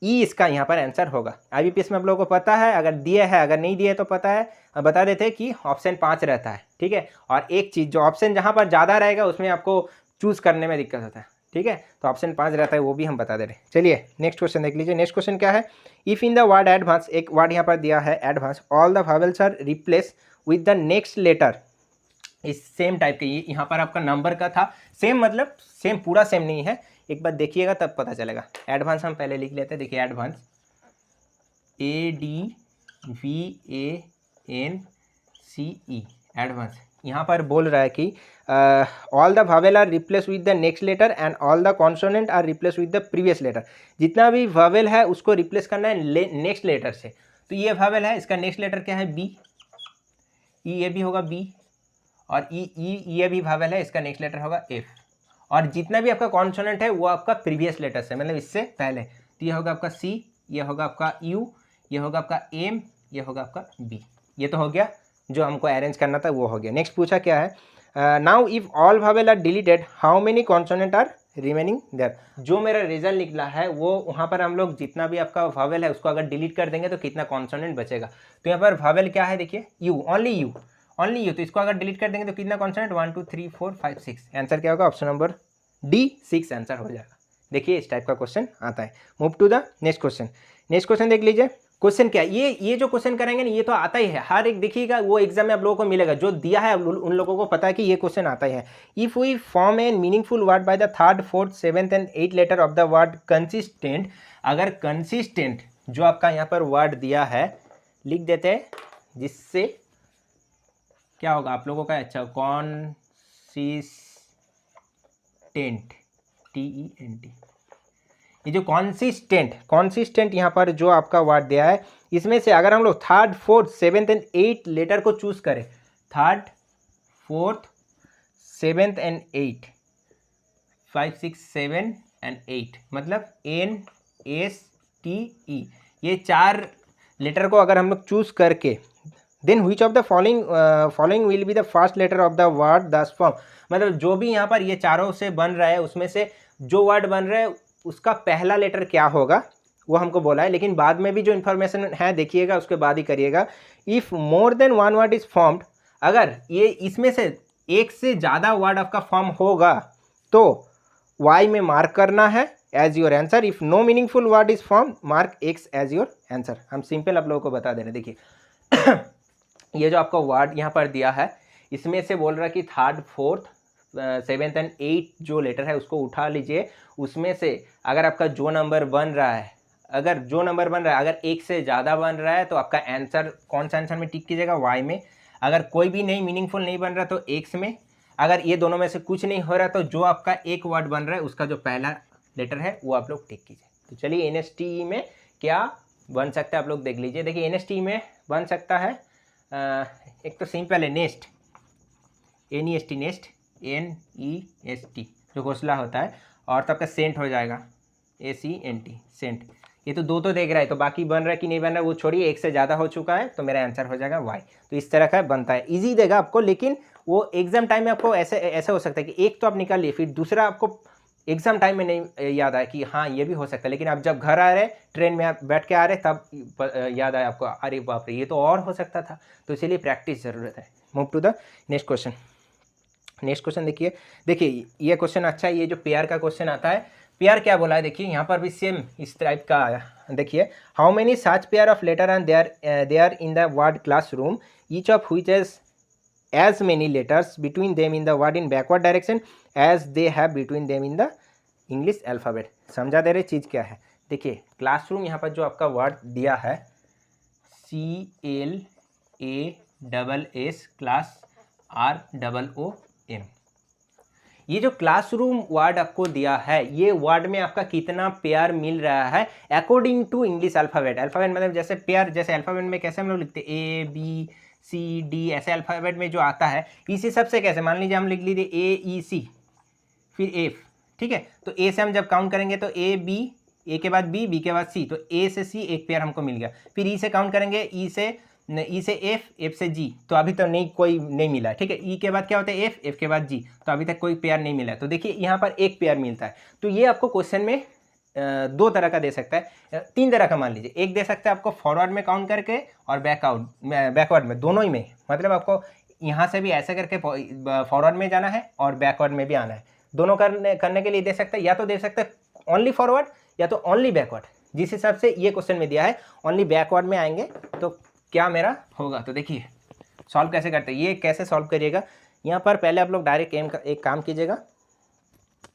ई इसका यहाँ पर आंसर होगा। IBPS में आप लोगों को पता है, अगर दिए है, अगर नहीं दिए तो पता है, बता देते हैं कि ऑप्शन 5 रहता है। ठीक है, और एक चीज़, जो ऑप्शन जहाँ पर ज़्यादा रहेगा उसमें आपको चूज़ करने में दिक्कत होता है। ठीक है, तो ऑप्शन 5 रहता है, वो भी हम बता दे रहे हैं। चलिए नेक्स्ट क्वेश्चन देख लीजिए। नेक्स्ट क्वेश्चन क्या है, if in the word advance, एक वर्ड यहाँ पर दिया है advance, all the vowels are replace with the next letter. इस सेम टाइप के, ये यहाँ पर आपका नंबर का था, सेम मतलब सेम, पूरा सेम नहीं है, एक बार देखिएगा तब पता चलेगा। एडवांस हम पहले लिख लेते हैं। देखिए एडवांस ADVANCE, एडवांस। यहाँ पर बोल रहा है कि all the vowel are replace with the next letter and all the consonant are replace with the previous letter. जितना भी वावेल है उसको रिप्लेस करना है नेक्स्ट लेटर से। तो ये वावेल है, इसका नेक्स्ट लेटर क्या है, बी। ई, ये भी होगा बी, और ये भी वावेल है, इसका नेक्स्ट लेटर होगा एफ। और जितना भी आपका कॉन्सोनेंट है वो आपका प्रीवियस लेटर से, मतलब इससे पहले, तो ये होगा आपका सी, ये होगा आपका यू, ये होगा आपका एम, ये होगा आपका बी। ये तो हो गया, जो हमको अरेंज करना था वो हो गया। नेक्स्ट पूछा क्या है, now if all vowel are deleted how many consonant are remaining there. जो मेरा रिजल्ट निकला है वो वहाँ पर हम लोग जितना भी आपका वावेल है उसको अगर डिलीट कर देंगे तो कितना कॉन्सोनेंट बचेगा। तो यहाँ पर वावेल क्या है, देखिए you, only you, only you, तो इसको अगर डिलीट कर देंगे तो कितना कॉन्सोनेंट, 1 2 3 4 5 6। आंसर क्या होगा, ऑप्शन नंबर डी 6 आंसर हो जाएगा। देखिए इस टाइप का क्वेश्चन आता है। Move to the next question. Next question देख लीजिए। क्वेश्चन क्या, ये जो क्वेश्चन करेंगे ना, ये तो आता ही है, हर एक देखिएगा वो एग्जाम में आप लोगों को मिलेगा, जो दिया है उन लोगों को पता है कि ये क्वेश्चन आता ही है। If we form an meaningful word by the 3rd 4th 7th and 8th letter of the word consistent, अगर कंसिस्टेंट जो आपका यहाँ पर वर्ड दिया है लिख देते हैं, जिससे क्या होगा आप लोगों का, अच्छा कॉन्सिस्टेंट, TENT, ये जो कॉन्सिस्टेंट यहाँ पर जो आपका वर्ड दिया है, इसमें से अगर हम लोग 3rd 4th 7th and 8th letter को चूज करें, 3rd 4th 7th and 8, 5 6 7 and 8, मतलब NSTE, ये 4 लेटर को अगर हम लोग चूज करके, then which of the following will be the first letter of the word thus form, मतलब जो भी यहाँ पर ये चारों से बन रहा है उसमें से जो वर्ड बन रहा है उसका पहला लेटर क्या होगा वो हमको बोला है, लेकिन बाद में भी जो इन्फॉर्मेशन है देखिएगा उसके बाद ही करिएगा। If more than 1 word is formed, अगर ये इसमें से एक से ज़्यादा वर्ड आपका फॉर्म होगा तो y में मार्क करना है as your answer. If no meaningful word is form mark x as your answer. हम सिंपल आप लोगों को बता दे रहे हैं। देखिए ये जो आपका वर्ड यहाँ पर दिया है इसमें से बोल रहा है कि 3rd 4th 7th and 8th जो लेटर है उसको उठा लीजिए। उसमें से अगर आपका जो नंबर बन रहा है, अगर एक से ज़्यादा बन रहा है तो आपका आंसर कौन सा आंसर में टिक कीजिएगा, वाई में। अगर कोई भी नहीं मीनिंगफुल नहीं बन रहा तो एक्स में। अगर ये दोनों में से कुछ नहीं हो रहा तो जो आपका एक वर्ड बन रहा है उसका जो पहला लेटर है वो आप लोग टिक कीजिए। तो चलिए NST में क्या बन सकता है आप लोग देख लीजिए। देखिए NST में बन सकता है एक तो सिंपल है नेस्ट, NEST नेस्ट, NEST जो घोंसला होता है, और तो आपका सेंट हो जाएगा ACNT सेंट। ये तो दो तो देख रहा है, तो बाकी बन रहा है कि नहीं बन रहा है वो छोड़िए, एक से ज़्यादा हो चुका है तो मेरा आंसर हो जाएगा वाई। तो इस तरह का बनता है, इजी देगा आपको, लेकिन वो एग्जाम टाइम में आपको ऐसे हो सकता है कि एक तो आप निकाल लिए, फिर दूसरा आपको एग्जाम टाइम में नहीं याद आया कि हाँ ये भी हो सकता है, लेकिन आप जब घर आ रहे, ट्रेन में आप बैठ के आ रहे, तब याद आया आपको, अरे बाप रे ये तो और हो सकता था। तो इसीलिए प्रैक्टिस ज़रूरत है। Move to the next question. Next question देखिए ये क्वेश्चन अच्छा है। ये जो पेयर का क्वेश्चन आता है, पेयर क्या बोला है देखिए, यहाँ पर भी सेम इस टाइप का आया। देखिए, how many such pair of letter and they are in the word classroom, each of which has as many letters between them in the word in backward direction as they have between them in the English alphabet। समझा दे रहे चीज़ क्या है। देखिए classroom यहाँ पर जो आपका word दिया है CLASS क्लास ROOM, ये जो क्लासरूम वर्ड आपको दिया है, ये वर्ड में आपका कितना पेयर मिल रहा है according to English alphabet. Alphabet मतलब जैसे पेयर, जैसे अल्फ़ाबेट में कैसे हम लोग लिखते हैं ABCD, ऐसे अल्फ़ाबेट में जो आता है इस हिसाब से कैसे, मान लीजिए हम लिख लीजिए AEC फिर F, ठीक है। तो A से हम जब काउंट करेंगे तो A के बाद B के बाद C, तो A से C एक पेयर हमको मिल गया। फिर E से काउंट करेंगे, E से F से G, तो अभी तक कोई नहीं मिला, ठीक है। E के बाद क्या होता है F के बाद G, तो अभी तक कोई पेयर नहीं मिला है। तो देखिए यहाँ पर एक पेयर मिलता है। तो ये आपको क्वेश्चन में दो तरह का दे सकता है, तीन तरह का मान लीजिए। एक दे सकता है आपको फॉरवर्ड में काउंट करके और बैकवर्ड में, दोनों ही में, मतलब आपको यहाँ से भी ऐसे करके फॉरवर्ड में जाना है और बैकवर्ड में भी आना है। दोनों करने के लिए दे सकता है, या तो दे सकता है ओनली फॉरवर्ड या तो ओनली बैकवर्ड। जिस हिसाब से ये क्वेश्चन में दिया है ओनली बैकवर्ड में आएंगे तो क्या मेरा होगा। तो देखिए सॉल्व कैसे करते हैं, ये कैसे सॉल्व करिएगा। यहाँ पर पहले आप लोग डायरेक्ट एक काम कीजिएगा,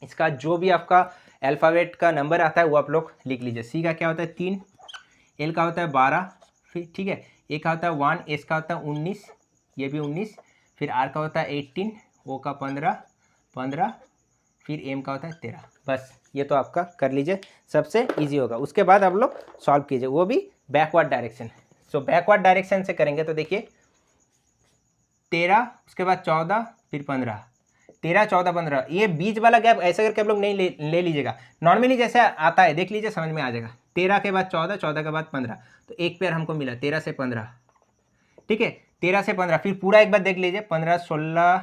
इसका जो भी आपका अल्फ़ाबेट का नंबर आता है वो आप लोग लिख लीजिए। सी का क्या होता है 3, एल का होता है 12, फिर ठीक है, ए का होता है 1, एस का होता है 19, ये भी 19, फिर आर का होता है 18, ओ का 15, फिर एम का होता है 13। बस ये तो आपका कर लीजिए, सबसे इजी होगा। उसके बाद आप लोग सॉल्व कीजिए, वो भी बैकवर्ड डायरेक्शन। सो बैकवर्ड डायरेक्शन से करेंगे तो देखिए 13, उसके बाद 14, फिर 15, 13, 14, 15, ये बीच वाला गैप ऐसे करके आप लोग नहीं ले लीजिएगा, नॉर्मली जैसे आता है देख लीजिए, समझ में आ जाएगा। 13 के बाद 14, 14 के बाद 15, तो एक पेयर हमको मिला 13 से 15, ठीक है। 13 से 15 फिर पूरा एक बार देख लीजिए, 15, 16,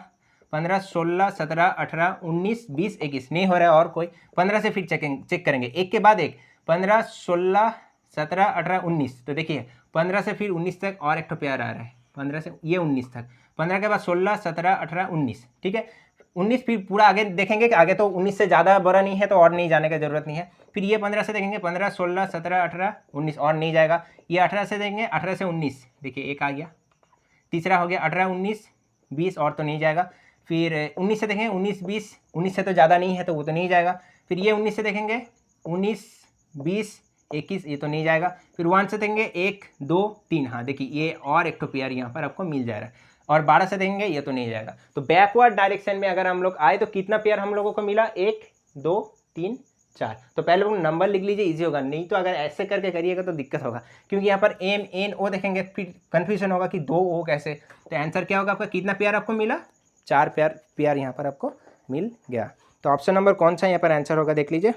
17, 18, 19, 20, 21, नहीं हो रहा है और कोई। 15 से फिर चेक करेंगे, एक के बाद एक, 15, 16, 17, 18, 19, तो देखिए 15 से फिर 19 तक और एक तो पेयर आ रहा है, 15 से ये 19 तक, 15 के बाद 16, 17, 18, 19, ठीक है। 19 फिर पूरा आगे देखेंगे कि आगे तो 19 से ज़्यादा बड़ा नहीं है तो और नहीं जाने का ज़रूरत नहीं है। फिर ये 15 से देखेंगे, 15, 16, 17, 18, 19 और नहीं जाएगा। ये 18 से देखेंगे, 18 से 19, देखिए एक आ गया, तीसरा हो गया 18, 19, 20 और तो नहीं जाएगा। फिर 19 से देखेंगे, 19, 20, 19 से तो ज़्यादा नहीं है तो वो तो नहीं जाएगा। फिर ये 19 से देखेंगे, 19, 20, 21, ये तो नहीं जाएगा। फिर 1 से देखेंगे, 1, 2, 3, हाँ देखिए ये और एक तो पेयर यहाँ पर आपको मिल जाएगा। और 12 से देखेंगे, ये तो नहीं जाएगा। तो बैकवर्ड डायरेक्शन में अगर हम लोग आए तो कितना पेयर हम लोगों को मिला, 1, 2, 3, 4। तो पहले लोग नंबर लिख लीजिए, इजी होगा। नहीं तो अगर ऐसे करके करिएगा तो दिक्कत होगा, क्योंकि यहाँ पर एम एन ओ देखेंगे फिर कन्फ्यूजन होगा कि 2 ओ कैसे। तो आंसर क्या होगा आपका, कितना पेयर आपको मिला, 4 पेयर यहाँ पर आपको मिल गया। तो ऑप्शन नंबर कौन सा यहाँ पर आंसर होगा देख लीजिए,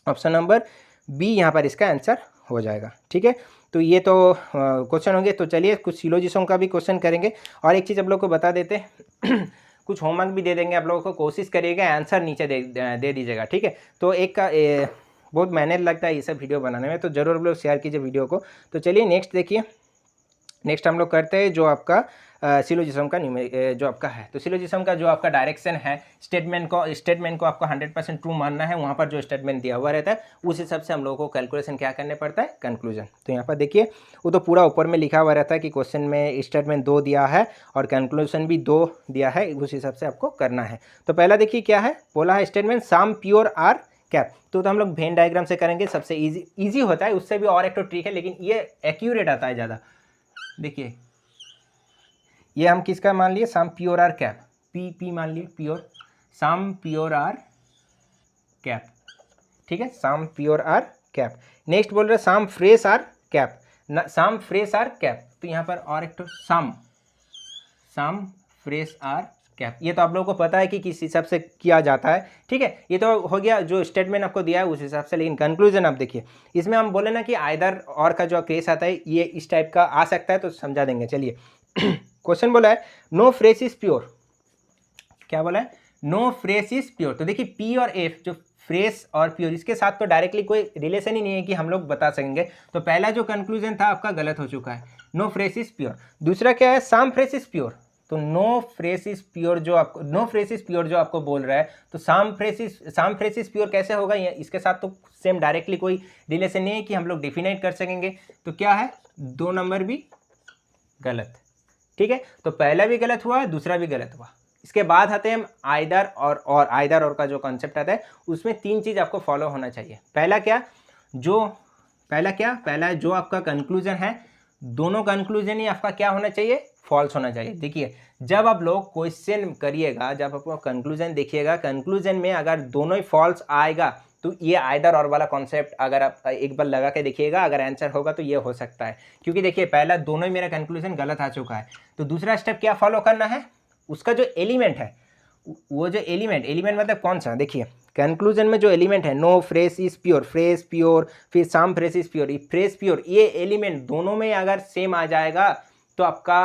ऑप्शन नंबर बी यहाँ पर इसका आंसर हो जाएगा, ठीक है। तो ये तो क्वेश्चन होंगे। तो चलिए कुछ सिलोजिज्म का भी क्वेश्चन करेंगे। और एक चीज़ आप लोग को बता देते कुछ होमवर्क भी दे देंगे आप लोगों को, कोशिश करिएगा आंसर नीचे दे दीजिएगा, ठीक है। तो एक का बहुत मेहनत लगता है ये सब वीडियो बनाने में, तो ज़रूर आप लोग शेयर कीजिए वीडियो को। तो चलिए नेक्स्ट देखिए, नेक्स्ट हम लोग करते हैं जो आपका सिलोजिज्म का जो आपका है। तो सिलोजिज्म का जो आपका डायरेक्शन है, स्टेटमेंट को आपको 100% ट्रू मानना है, वहाँ पर जो स्टेटमेंट दिया हुआ रहता है उस हिसाब से हम लोगों को कैलकुलेशन क्या करने पड़ता है, कंक्लूजन। तो यहाँ पर देखिए वो तो पूरा ऊपर में लिखा हुआ रहता है कि क्वेश्चन में स्टेटमेंट 2 दिया है और कंक्लूजन भी 2 दिया है, उस हिसाब से आपको करना है। तो पहला देखिए क्या है, बोला है statement some pure are cap. तो हम लोग वेन डायग्राम से करेंगे, सबसे इजी होता है, उससे भी और एक तो ट्रिक है लेकिन ये एक्यूरेट आता है ज़्यादा। देखिए ये हम किसका मान लिए, some pure are cap, P मान लिए, pure, some pure are cap, ठीक है, some pure are cap. Next बोल रहे some fresh are cap, some fresh are cap. तो यहाँ पर और एक तो सम फ्रेश आर कैप, ये तो आप लोगों को पता है कि किस हिसाब से किया जाता है, ठीक है। ये तो हो गया जो स्टेटमेंट आपको दिया है उस हिसाब से। लेकिन कंक्लूजन आप देखिए, इसमें हम बोले ना कि आइदर और का जो केस आता है ये इस टाइप का आ सकता है, तो समझा देंगे। चलिए क्वेश्चन बोला है नो फ्रेश इज प्योर, क्या बोला है, नो फ्रेश इज प्योर। तो देखिए पी और एफ जो फ्रेश और प्योर, इसके साथ तो डायरेक्टली कोई रिलेशन ही नहीं है कि हम लोग बता सकेंगे। तो पहला जो कंक्लूजन था आपका गलत हो चुका है, नो फ्रेश इज प्योर। दूसरा क्या है, सम फ्रेश इज प्योर। तो नो फ्रेश इज प्योर जो आपको, नो फ्रेश इज प्योर जो आपको बोल रहा है, तो सम फ्रेश इज प्योर कैसे होगा, इसके साथ तो सेम डायरेक्टली कोई रिलेशन नहीं है कि हम लोग डिफिनाइट कर सकेंगे। तो क्या है, 2 नंबर भी गलत, ठीक है। तो पहला भी गलत हुआ, दूसरा भी गलत हुआ। इसके बाद आते हैं हम आइदर और आइदर और का जो कॉन्सेप्ट आता है उसमें 3 चीज़ आपको फॉलो होना चाहिए। पहला जो आपका कंक्लूजन है, दोनों कंक्लूजन ही आपका क्या होना चाहिए, फॉल्स होना चाहिए। देखिए जब आप लोग क्वेश्चन करिएगा, जब आप कंक्लूजन देखिएगा, कंक्लूजन में अगर दोनों ही फॉल्स आएगा तो ये आइदर और वाला कॉन्सेप्ट अगर आप एक बार लगा के देखिएगा, अगर आंसर होगा तो ये हो सकता है। क्योंकि देखिए पहला दोनों ही मेरा कंक्लूजन गलत आ चुका है। तो दूसरा स्टेप क्या फॉलो करना है, उसका जो एलिमेंट है, वो जो एलिमेंट मतलब कौन सा, देखिए कंक्लूजन में जो एलिमेंट है, no fresh is pure, fresh pure, फिर some fresh is pure, fresh pure, ये एलिमेंट दोनों में अगर सेम आ जाएगा तो आपका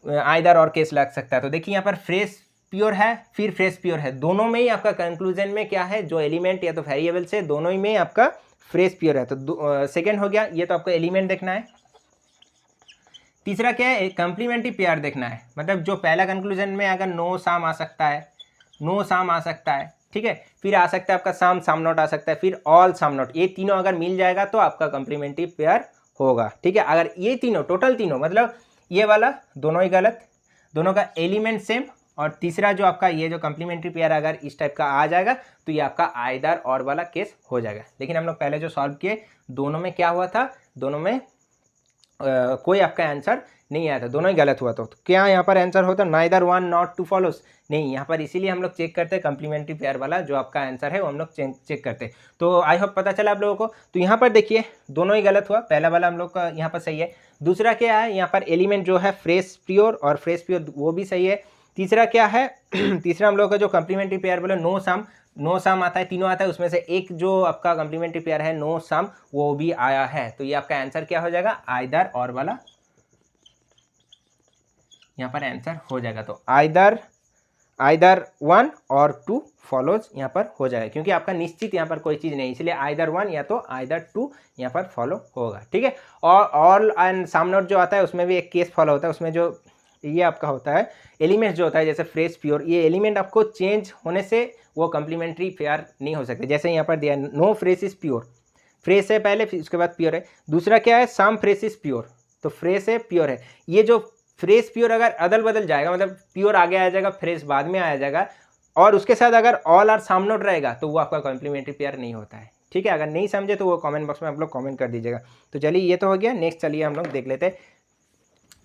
आइदर और केस लग सकता है। तो देखिए यहाँ पर फ्रेश प्योर है, फिर फ्रेश प्योर है, दोनों में ही आपका कंक्लूजन में क्या है, जो एलिमेंट या तो वेरिएबल से दोनों ही में आपका फ्रेश प्योर है। तो सेकेंड हो गया, ये तो आपको एलिमेंट देखना है। तीसरा क्या है, कंप्लीमेंट्री पेयर देखना है, मतलब जो पहला कंक्लूजन में अगर नो साम आ सकता है, नो साम आ सकता है, ठीक है, फिर आ सकता है आपका साम नॉट आ सकता है, फिर ऑल साम नॉट, ये तीनों अगर मिल जाएगा तो आपका कंप्लीमेंट्री पेयर होगा, ठीक है। अगर ये तीनों टोटल तीनों, मतलब ये वाला दोनों ही गलत, दोनों का एलिमेंट सेम, और तीसरा जो आपका ये जो कंप्लीमेंट्री पेयर अगर इस टाइप का आ जाएगा तो ये आपका आइदर और वाला केस हो जाएगा। लेकिन हम लोग पहले जो सॉल्व किए दोनों में क्या हुआ था, दोनों में कोई आपका आंसर नहीं आया था, दोनों ही गलत हुआ था। तो क्या यहाँ पर आंसर होता, neither one not two follows, नहीं, यहाँ पर इसीलिए हम लोग चेक करते हैं कंप्लीमेंट्री पेयर वाला जो आपका आंसर है वो हम लोग चेक करते हैं। तो आई होप पता चला आप लोगों को। तो यहाँ पर देखिए दोनों ही गलत हुआ, पहला वाला हम लोग का यहाँ पर सही है। दूसरा क्या है, यहाँ पर एलिमेंट जो है फ्रेश प्योर और फ्रेश प्योर वो भी सही है। तीसरा क्या है तीसरा हम लोग का जो कंप्लीमेंट्री पेयर बोले नो सम आता है, तीनों आता है, उसमें से एक जो आपका कंप्लीमेंट्री पेयर है नो सम वो भी आया है। तो ये आपका आंसर क्या हो जाएगा, आइदर और वाला यहाँ पर आंसर हो जाएगा। तो आइदर 1 और 2 फॉलोज यहाँ पर हो जाएगा, क्योंकि आपका निश्चित यहाँ पर कोई चीज़ नहीं, इसलिए आइदर 1 या तो आइदर 2 यहाँ पर फॉलो होगा, ठीक है। और ऑल एंड सम नॉट जो आता है उसमें भी एक केस फॉलो होता है, उसमें जो ये आपका होता है एलिमेंट जो होता है, जैसे फ्रेश प्योर, ये एलिमेंट आपको चेंज होने से वो कंप्लीमेंट्री पेयर नहीं हो सकते। जैसे यहाँ पर दिया no fresh is pure, fresh है पहले फिर उसके बाद प्योर है। दूसरा क्या है, सम फ्रेश इज प्योर, तो फ्रेश है प्योर है, ये जो फ्रेश प्योर अगर अदल बदल जाएगा, मतलब प्योर आगे आ जाएगा फ्रेश बाद में आ जाएगा, और उसके साथ अगर ऑल और सम नॉट रहेगा तो वो आपका कॉम्प्लीमेंट्री पेयर नहीं होता है, ठीक है। अगर नहीं समझे तो वो कमेंट बॉक्स में आप लोग कमेंट कर दीजिएगा। तो चलिए ये तो हो गया। नेक्स्ट चलिए हम लोग देख लेते हैं,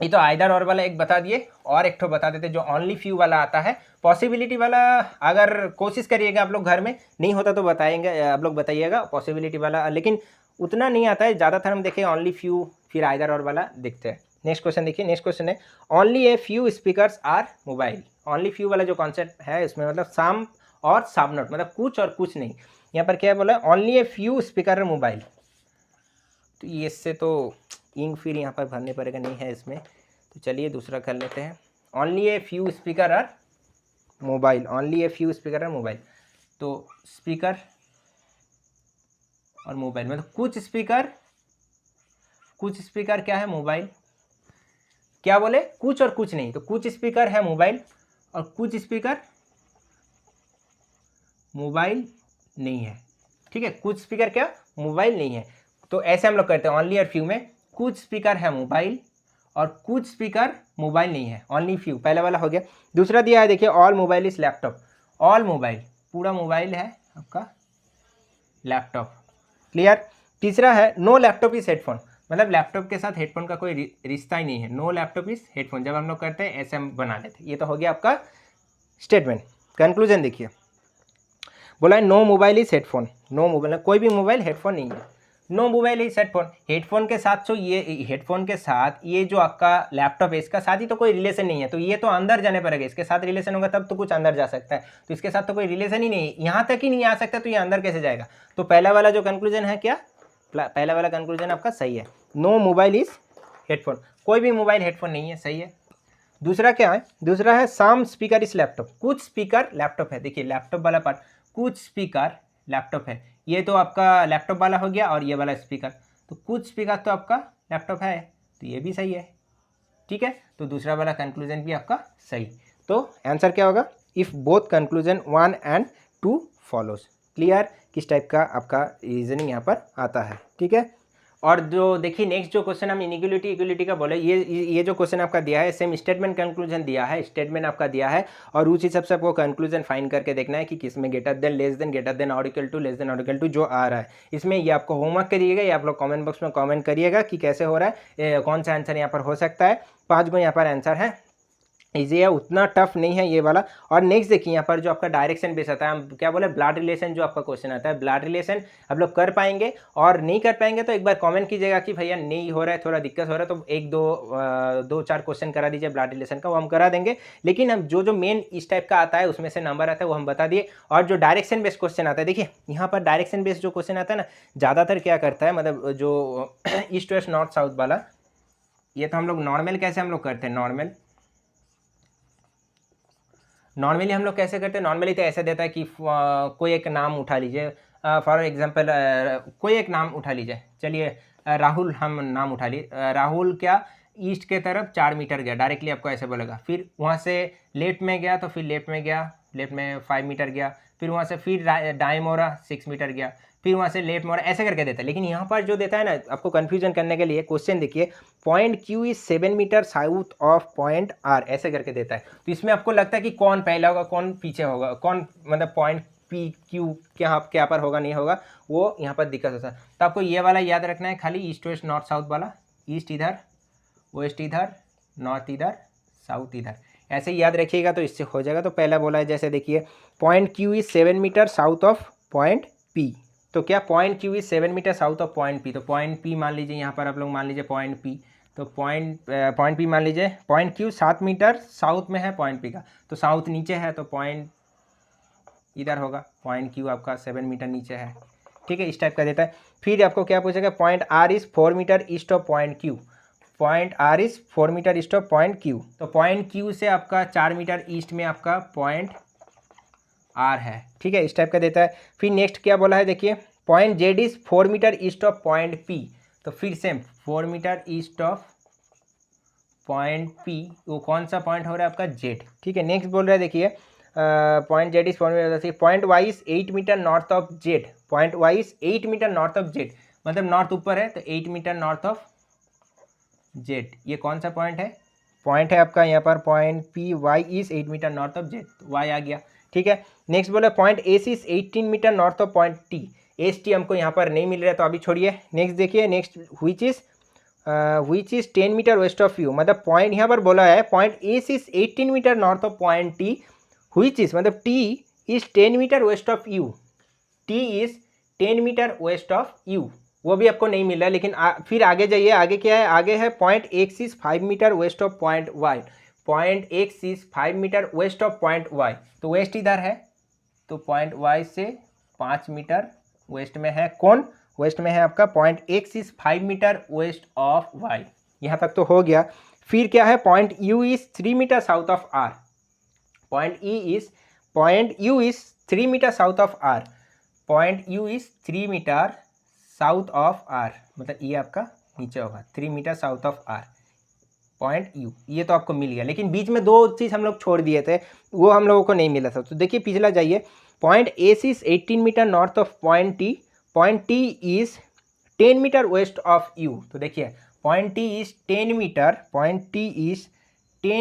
ये तो आइदर और वाला एक बता दिए, और एक ठो बता देते जो ओनली फ्यू वाला आता है, पॉसिबिलिटी वाला। अगर कोशिश करिएगा आप लोग घर में, नहीं होता तो बताएंगे आप लोग, बताइएगा पॉसिबिलिटी वाला, लेकिन उतना नहीं आता है, ज़्यादातर हम देखें ओनली फ्यू फिर आइदर और वाला देखते हैं। नेक्स्ट क्वेश्चन देखिए, नेक्स्ट क्वेश्चन है only a few speakers are mobile. Only few वाला जो कॉन्सेप्ट है इसमें मतलब सम और सम नॉट, मतलब कुछ और कुछ नहीं। यहाँ पर क्या बोला, only a few speaker are mobile. तो ये इससे तो इंक फिर यहाँ पर भरने पड़ेगा, नहीं है इसमें, तो चलिए दूसरा कर लेते हैं। Only a few speaker are mobile, only a few speaker are mobile. तो स्पीकर और मोबाइल मतलब कुछ स्पीकर क्या है, मोबाइल। क्या बोले, कुछ और कुछ नहीं। तो कुछ स्पीकर है मोबाइल और कुछ स्पीकर मोबाइल नहीं है, ठीक है। कुछ स्पीकर क्या मोबाइल नहीं है। तो ऐसे हम लोग करते हैं ओनली और फ्यू में, कुछ स्पीकर है मोबाइल और कुछ स्पीकर मोबाइल नहीं है, ओनली फ्यू। पहला वाला हो गया। दूसरा दिया है देखिए, all mobile is laptop. All mobile, पूरा मोबाइल है आपका लैपटॉप, क्लियर। तीसरा है नो लैपटॉप इज हेडफोन, मतलब लैपटॉप के साथ हेडफोन का कोई रिश्ता ही नहीं है। नो लैपटॉप इज हेडफोन जब हम लोग करते हैं ऐसे हम बना लेते हैं। ये तो हो गया आपका स्टेटमेंट। कंक्लूजन देखिए, बोला है no mobile is headphone. No mobile, कोई भी मोबाइल हेडफोन नहीं है। No mobile is headphone, headphone के साथ तो ये हेडफोन के साथ ये जो आपका लैपटॉप है इसका साथ ही तो कोई रिलेशन नहीं है, तो ये तो अंदर जाने पड़ेगा। इसके साथ रिलेशन होगा तब तो कुछ अंदर जा सकता है, तो इसके साथ तो कोई रिलेशन ही नहीं है, यहाँ तक ही नहीं आ सकता, तो ये अंदर कैसे जाएगा। तो पहला वाला जो कंक्लूजन है क्या, पहला वाला कंक्लूजन आपका सही है, नो मोबाइल इज हेडफोन, कोई भी मोबाइल हेडफोन नहीं है, सही है। दूसरा क्या है, दूसरा है सम स्पीकर इज लैपटॉप, कुछ स्पीकर लैपटॉप है। देखिए लैपटॉप वाला पार्ट, कुछ स्पीकर लैपटॉप है, ये तो आपका लैपटॉप वाला हो गया और ये वाला स्पीकर, तो कुछ स्पीकर तो आपका लैपटॉप है, तो ये भी सही है, ठीक है। तो दूसरा वाला कंक्लूजन भी आपका सही। तो आंसर क्या होगा, if both conclusion 1 and 2 follows. Clear, किस टाइप का आपका रीजनिंग यहाँ पर आता है, ठीक है। और जो देखिए नेक्स्ट जो क्वेश्चन हम इनिक्वलिटी इक्वलिटी का बोले, ये जो क्वेश्चन आपका दिया है सेम स्टेटमेंट कंक्लूजन दिया है, स्टेटमेंट आपका दिया है और उस हिसाब से आपको कंक्लूजन फाइंड करके देखना है कि किसमें greater than, less than, greater than और इक्वल टू, लेस देन और इक्वल टू जो आ रहा है इसमें, ये आपको होमवर्क करिएगा, ये आप लोग कमेंट बॉक्स में कमेंट करिएगा कि कैसे हो रहा है, कौन सा आंसर यहाँ पर हो सकता है। 5 गो यहाँ पर आंसर है, इजी है, उतना टफ नहीं है ये वाला। और नेक्स्ट देखिए यहाँ पर जो आपका डायरेक्शन बेस आता है, हम क्या बोले ब्लड रिलेशन, जो आपका क्वेश्चन आता है ब्लड रिलेशन आप लोग कर पाएंगे, और नहीं कर पाएंगे तो एक बार कमेंट कीजिएगा कि भैया नहीं हो रहा है, थोड़ा दिक्कत हो रहा है, तो एक दो चार क्वेश्चन करा दीजिए ब्लड रिलेशन का, वो हम करा देंगे। लेकिन हम जो मेन इस टाइप का आता है उसमें से नंबर आता है वो हम बता दिए। और जो डायरेक्शन बेस्ड क्वेश्चन आता है, देखिए यहाँ पर डायरेक्शन बेस्ड जो क्वेश्चन आता है ना, ज़्यादातर क्या करता है, मतलब जो ईस्ट वेस्ट नॉर्थ साउथ वाला, ये तो हम लोग नॉर्मल कैसे हम लोग करते हैं, नॉर्मली हम लोग कैसे करते हैं, नॉर्मली तो ऐसे देता है कि कोई एक नाम उठा लीजिए, फॉर एग्जांपल कोई एक नाम उठा लीजिए, चलिए राहुल हम नाम उठा लिए, राहुल क्या ईस्ट के तरफ 4 मीटर गया, डायरेक्टली आपको ऐसे बोलेगा। फिर वहाँ से लेफ्ट में गया तो फिर लेफ्ट में गया, लेफ्ट में 5 मीटर गया, फिर वहाँ से फिर दाएं मोड़ा 6 मीटर गया, फिर वहाँ से लेफ्ट मोड़ा, ऐसे करके देता है। लेकिन यहाँ पर जो देता है ना, आपको कन्फ्यूजन करने के लिए क्वेश्चन देखिए, point Q is 7 metre south of point R, ऐसे करके देता है। तो इसमें आपको लगता है कि कौन पहला होगा कौन पीछे होगा, कौन मतलब पॉइंट पी क्यू क्या पर होगा नहीं होगा, वो यहाँ पर दिक्कत होता है। तो आपको ये वाला याद रखना है खाली, ईस्ट वेस्ट नॉर्थ साउथ वाला, ईस्ट इधर, वेस्ट इधर, नॉर्थ इधर, साउथ इधर, ऐसे याद रखिएगा तो इससे हो जाएगा। तो पहला बोला है जैसे देखिए, point Q is 7 metre south of point P, तो क्या point Q is 7 metre south of point P, तो पॉइंट पी मान लीजिए, यहाँ पर आप लोग मान लीजिए पॉइंट पी, तो पॉइंट पी मान लीजिए, पॉइंट क्यू 7 मीटर साउथ में है पॉइंट पी का, तो साउथ नीचे है तो पॉइंट इधर होगा, पॉइंट क्यू आपका 7 मीटर नीचे है, ठीक है, इस टाइप का देता है। फिर आपको क्या पूछेगा, point R is 4 metre east of point Q, point R is 4 metre east of point Q, तो पॉइंट क्यू से आपका 4 मीटर ईस्ट में आपका पॉइंट आर है, ठीक है, इस टाइप का देता है। फिर नेक्स्ट क्या बोला है देखिए, point Z is 4 metre east of point P, तो फिर same 4 metre east of point P, वो कौन सा पॉइंट हो रहा है आपका जेड, ठीक है। नेक्स्ट बोल रहा है देखिए, point Z is 4 metre, point Y is 8 metre north of Z, point Y is 8 metre north of Z, मतलब नॉर्थ ऊपर है तो 8 मीटर नॉर्थ ऑफ जेड, ये कौन सा पॉइंट है आपका यहाँ पर, point P Y is 8 metre north of Z, Y आ गया, ठीक है। नेक्स्ट बोला point A C is 18 metre north of point T, S T हमको यहाँ पर नहीं मिल रहा है तो अभी छोड़िए। नेक्स्ट देखिए, next which is 10 metre west of U, मतलब पॉइंट यहाँ पर बोला है point A C is 18 metre north of point T, which is मतलब T is 10 metre west of U, T is 10 metre west of U, वो भी आपको नहीं मिल रहा है। लेकिन फिर आगे जाइए, आगे क्या है, आगे है point X is 5 metre west of point Y, point X is 5 metre west of point Y, तो वेस्ट इधर है, तो पॉइंट वाई से 5 मीटर वेस्ट में है, कौन वेस्ट में है आपका, point X is 5 metre west of Y, यहाँ तक तो हो गया। फिर क्या है, point U is 3 metre south of R, point U is 3 metre south of R, point U is 3 metre south of R, मतलब ये आपका नीचे होगा 3 metre south of R, point U, ये तो आपको मिल गया। लेकिन बीच में 2 चीज़ हम लोग छोड़ दिए थे, वो हम लोगों को नहीं मिला था। तो देखिए पिछला जाइए, point S is 18 metre north of point T is 10 metre west of U. तो देखिए point T is 10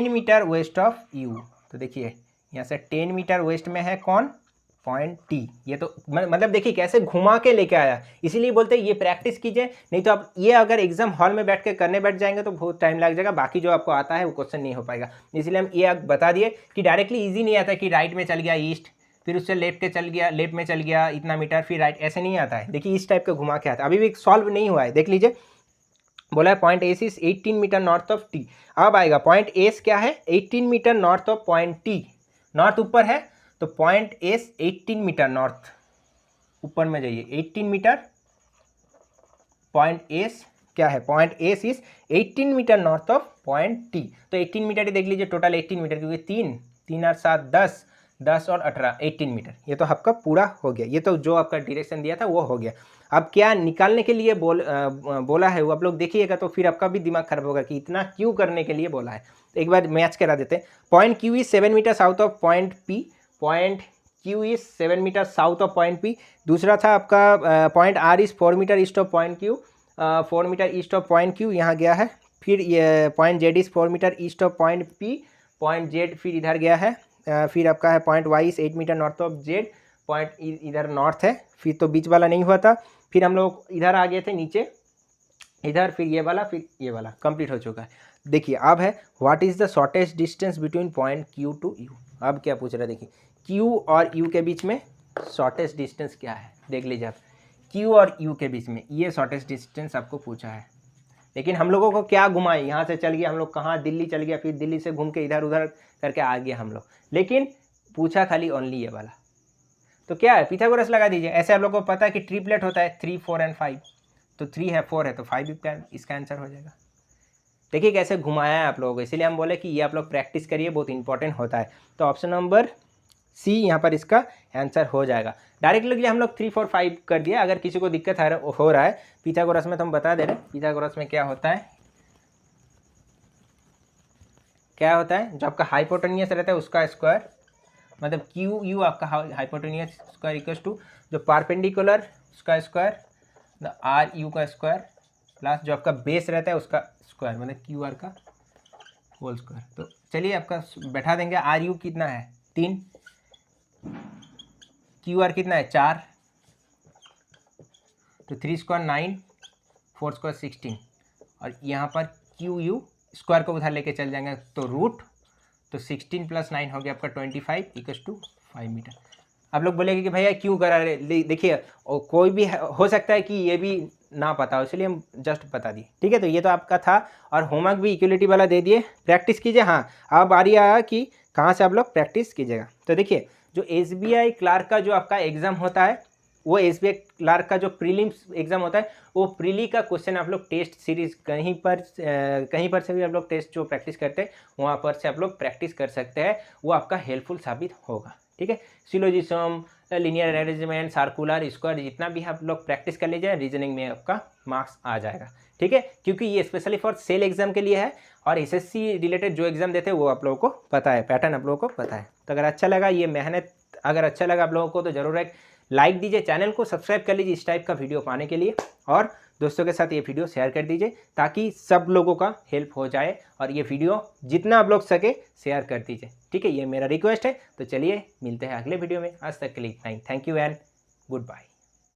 metre west of U. तो देखिए यहाँ से 10 मीटर वेस्ट में है कौन, पॉइंट टी। ये तो मतलब देखिए कैसे घुमा के लेके आया, इसीलिए बोलते हैं ये प्रैक्टिस कीजिए, नहीं तो आप ये अगर एग्जाम हॉल में बैठ के करने बैठ जाएंगे तो बहुत टाइम लग जाएगा, बाकी जो आपको आता है वो क्वेश्चन नहीं हो पाएगा। इसलिए हम ये बता दिए कि डायरेक्टली ईजी नहीं आता कि राइट में चल गया ईस्ट, फिर उससे लेफ्ट में चल गया इतना मीटर, फिर राइट, ऐसे नहीं आता है। देखिए इस टाइप का घुमा के आता है, अभी भी सॉल्व नहीं हुआ है, देख लीजिए। बोला है point S is 18 metre north of T. अब आएगा पॉइंट एस क्या है, 18 metre north of point T. North ऊपर है तो पॉइंट एस 18 मीटर नॉर्थ, ऊपर में जाइए 18 मीटर, पॉइंट एस क्या है, point S is 18 metre north of point T. तो 18 मीटर ही देख लीजिए, टोटल 18 मीटर, क्योंकि 3 और 7 10 और 18 18 मीटर, ये तो आपका पूरा हो गया। ये तो जो आपका डायरेक्शन दिया था वो हो गया। अब क्या निकालने के लिए बोला है वो आप लोग देखिएगा, तो फिर आपका भी दिमाग खराब होगा कि इतना क्यों करने के लिए बोला है। तो एक बार मैच करा देते हैं। Point Q is 7 metre south of point P, point Q is 7 metre south of point P. दूसरा था आपका point R is 4 metre east of point Q, 4 metre east of point Q यहाँ गया है। फिर ये point Z is 4 metre east of point P, point Z फिर इधर गया है। फिर आपका है point Y is 8 metre north of Z, point इधर नॉर्थ है, फिर तो बीच वाला नहीं हुआ था। फिर हम लोग इधर आ गए थे नीचे, इधर फिर ये वाला, फिर ये वाला कंप्लीट हो चुका है। देखिए अब है what is the shortest distance between point Q to U. अब क्या पूछ रहा है, देखिए क्यू और यू के बीच में शॉर्टेस्ट डिस्टेंस क्या है, देख लीजिए आप। क्यू और यू के बीच में ये शॉर्टेस्ट डिस्टेंस आपको पूछा है। लेकिन हम लोगों को क्या घुमाए, यहाँ से चल गया हम लोग कहाँ, दिल्ली चल गया, फिर दिल्ली से घूम के इधर उधर करके आ गया हम लोग, लेकिन पूछा खाली ओनली ये वाला। तो क्या है, पिथागोरस लगा दीजिए। ऐसे आप लोगों को पता है कि ट्रिपलेट होता है 3 4 एंड 5, तो 3 है 4 है तो 5 इसका आंसर हो जाएगा। देखिए कैसे घुमाया है आप लोगों को, इसीलिए हम बोले कि ये आप लोग प्रैक्टिस करिए, बहुत इंपॉर्टेंट होता है। तो ऑप्शन नंबर सी यहाँ पर इसका आंसर हो जाएगा। डायरेक्टली हम लोग 3 4 5 कर दिया। अगर किसी को दिक्कत हो रहा है पिथागोरस में तो हम बता दे रहे हैं। पिथागोरस में क्या होता है, जो आपका हाइपोटेनियस रहता है उसका स्क्वायर, मतलब क्यू यू आपका हाइपोटेनियस स्क्वायर इक्वल्स टू जो पारपेंडिकुलर उसका स्क्वायर, द आर यू का स्क्वायर, प्लस जो आपका बेस रहता है उसका स्क्वायर, मतलब क्यू आर का होल स्क्वायर। तो चलिए आपका बैठा देंगे। आर यू कितना है 3, क्यू आर कितना है 4, तो 3 स्क्वायर 9, 4 स्क्वायर 16, और यहाँ पर क्यू यू स्क्वायर को उधर लेके चल जाएंगे तो रूट, तो 16 + 9 हो गया आपका 25 इक्वल्स टू 5 मीटर। आप लोग बोलेंगे कि भैया क्यों करा रहे, देखिए कोई भी हो सकता है कि ये भी ना पता हो, इसलिए हम जस्ट बता दिए। ठीक है, तो ये तो आपका था, और होमवर्क भी इक्वलिटी वाला दे दिए, प्रैक्टिस कीजिए। हाँ अब बारी आया कि कहाँ से आप लोग प्रैक्टिस कीजिएगा। तो देखिए जो SBI क्लार्क का जो आपका एग्ज़ाम होता है, वो SBI क्लार्क का जो प्रीलिम्स एग्ज़ाम होता है, वो प्रीली का क्वेश्चन आप लोग टेस्ट सीरीज़ कहीं पर से भी आप लोग टेस्ट जो प्रैक्टिस करते हैं वहाँ पर से आप लोग प्रैक्टिस कर सकते हैं, वो आपका हेल्पफुल साबित होगा। ठीक है, syllogism, linear arrangement, circular, square, जितना भी आप लोग प्रैक्टिस कर लीजिए, रीजनिंग में आपका मार्क्स आ जाएगा। ठीक है, क्योंकि ये स्पेशली फॉर सेल एग्जाम के लिए है, और SSC रिलेटेड जो एग्जाम देते हैं वो आप लोगों को पता है, पैटर्न आप लोगों को पता है। तो अगर अच्छा लगा ये मेहनत, अगर अच्छा लगा आप लोगों को तो ज़रूर एक लाइक दीजिए, चैनल को सब्सक्राइब कर लीजिए इस टाइप का वीडियो पाने के लिए, और दोस्तों के साथ ये वीडियो शेयर कर दीजिए ताकि सब लोगों का हेल्प हो जाए, और ये वीडियो जितना आप लोग सके शेयर कर दीजिए। ठीक है, ये मेरा रिक्वेस्ट है। तो चलिए मिलते हैं अगले वीडियो में, आज तक के लिए इतना ही। Thank you and good bye.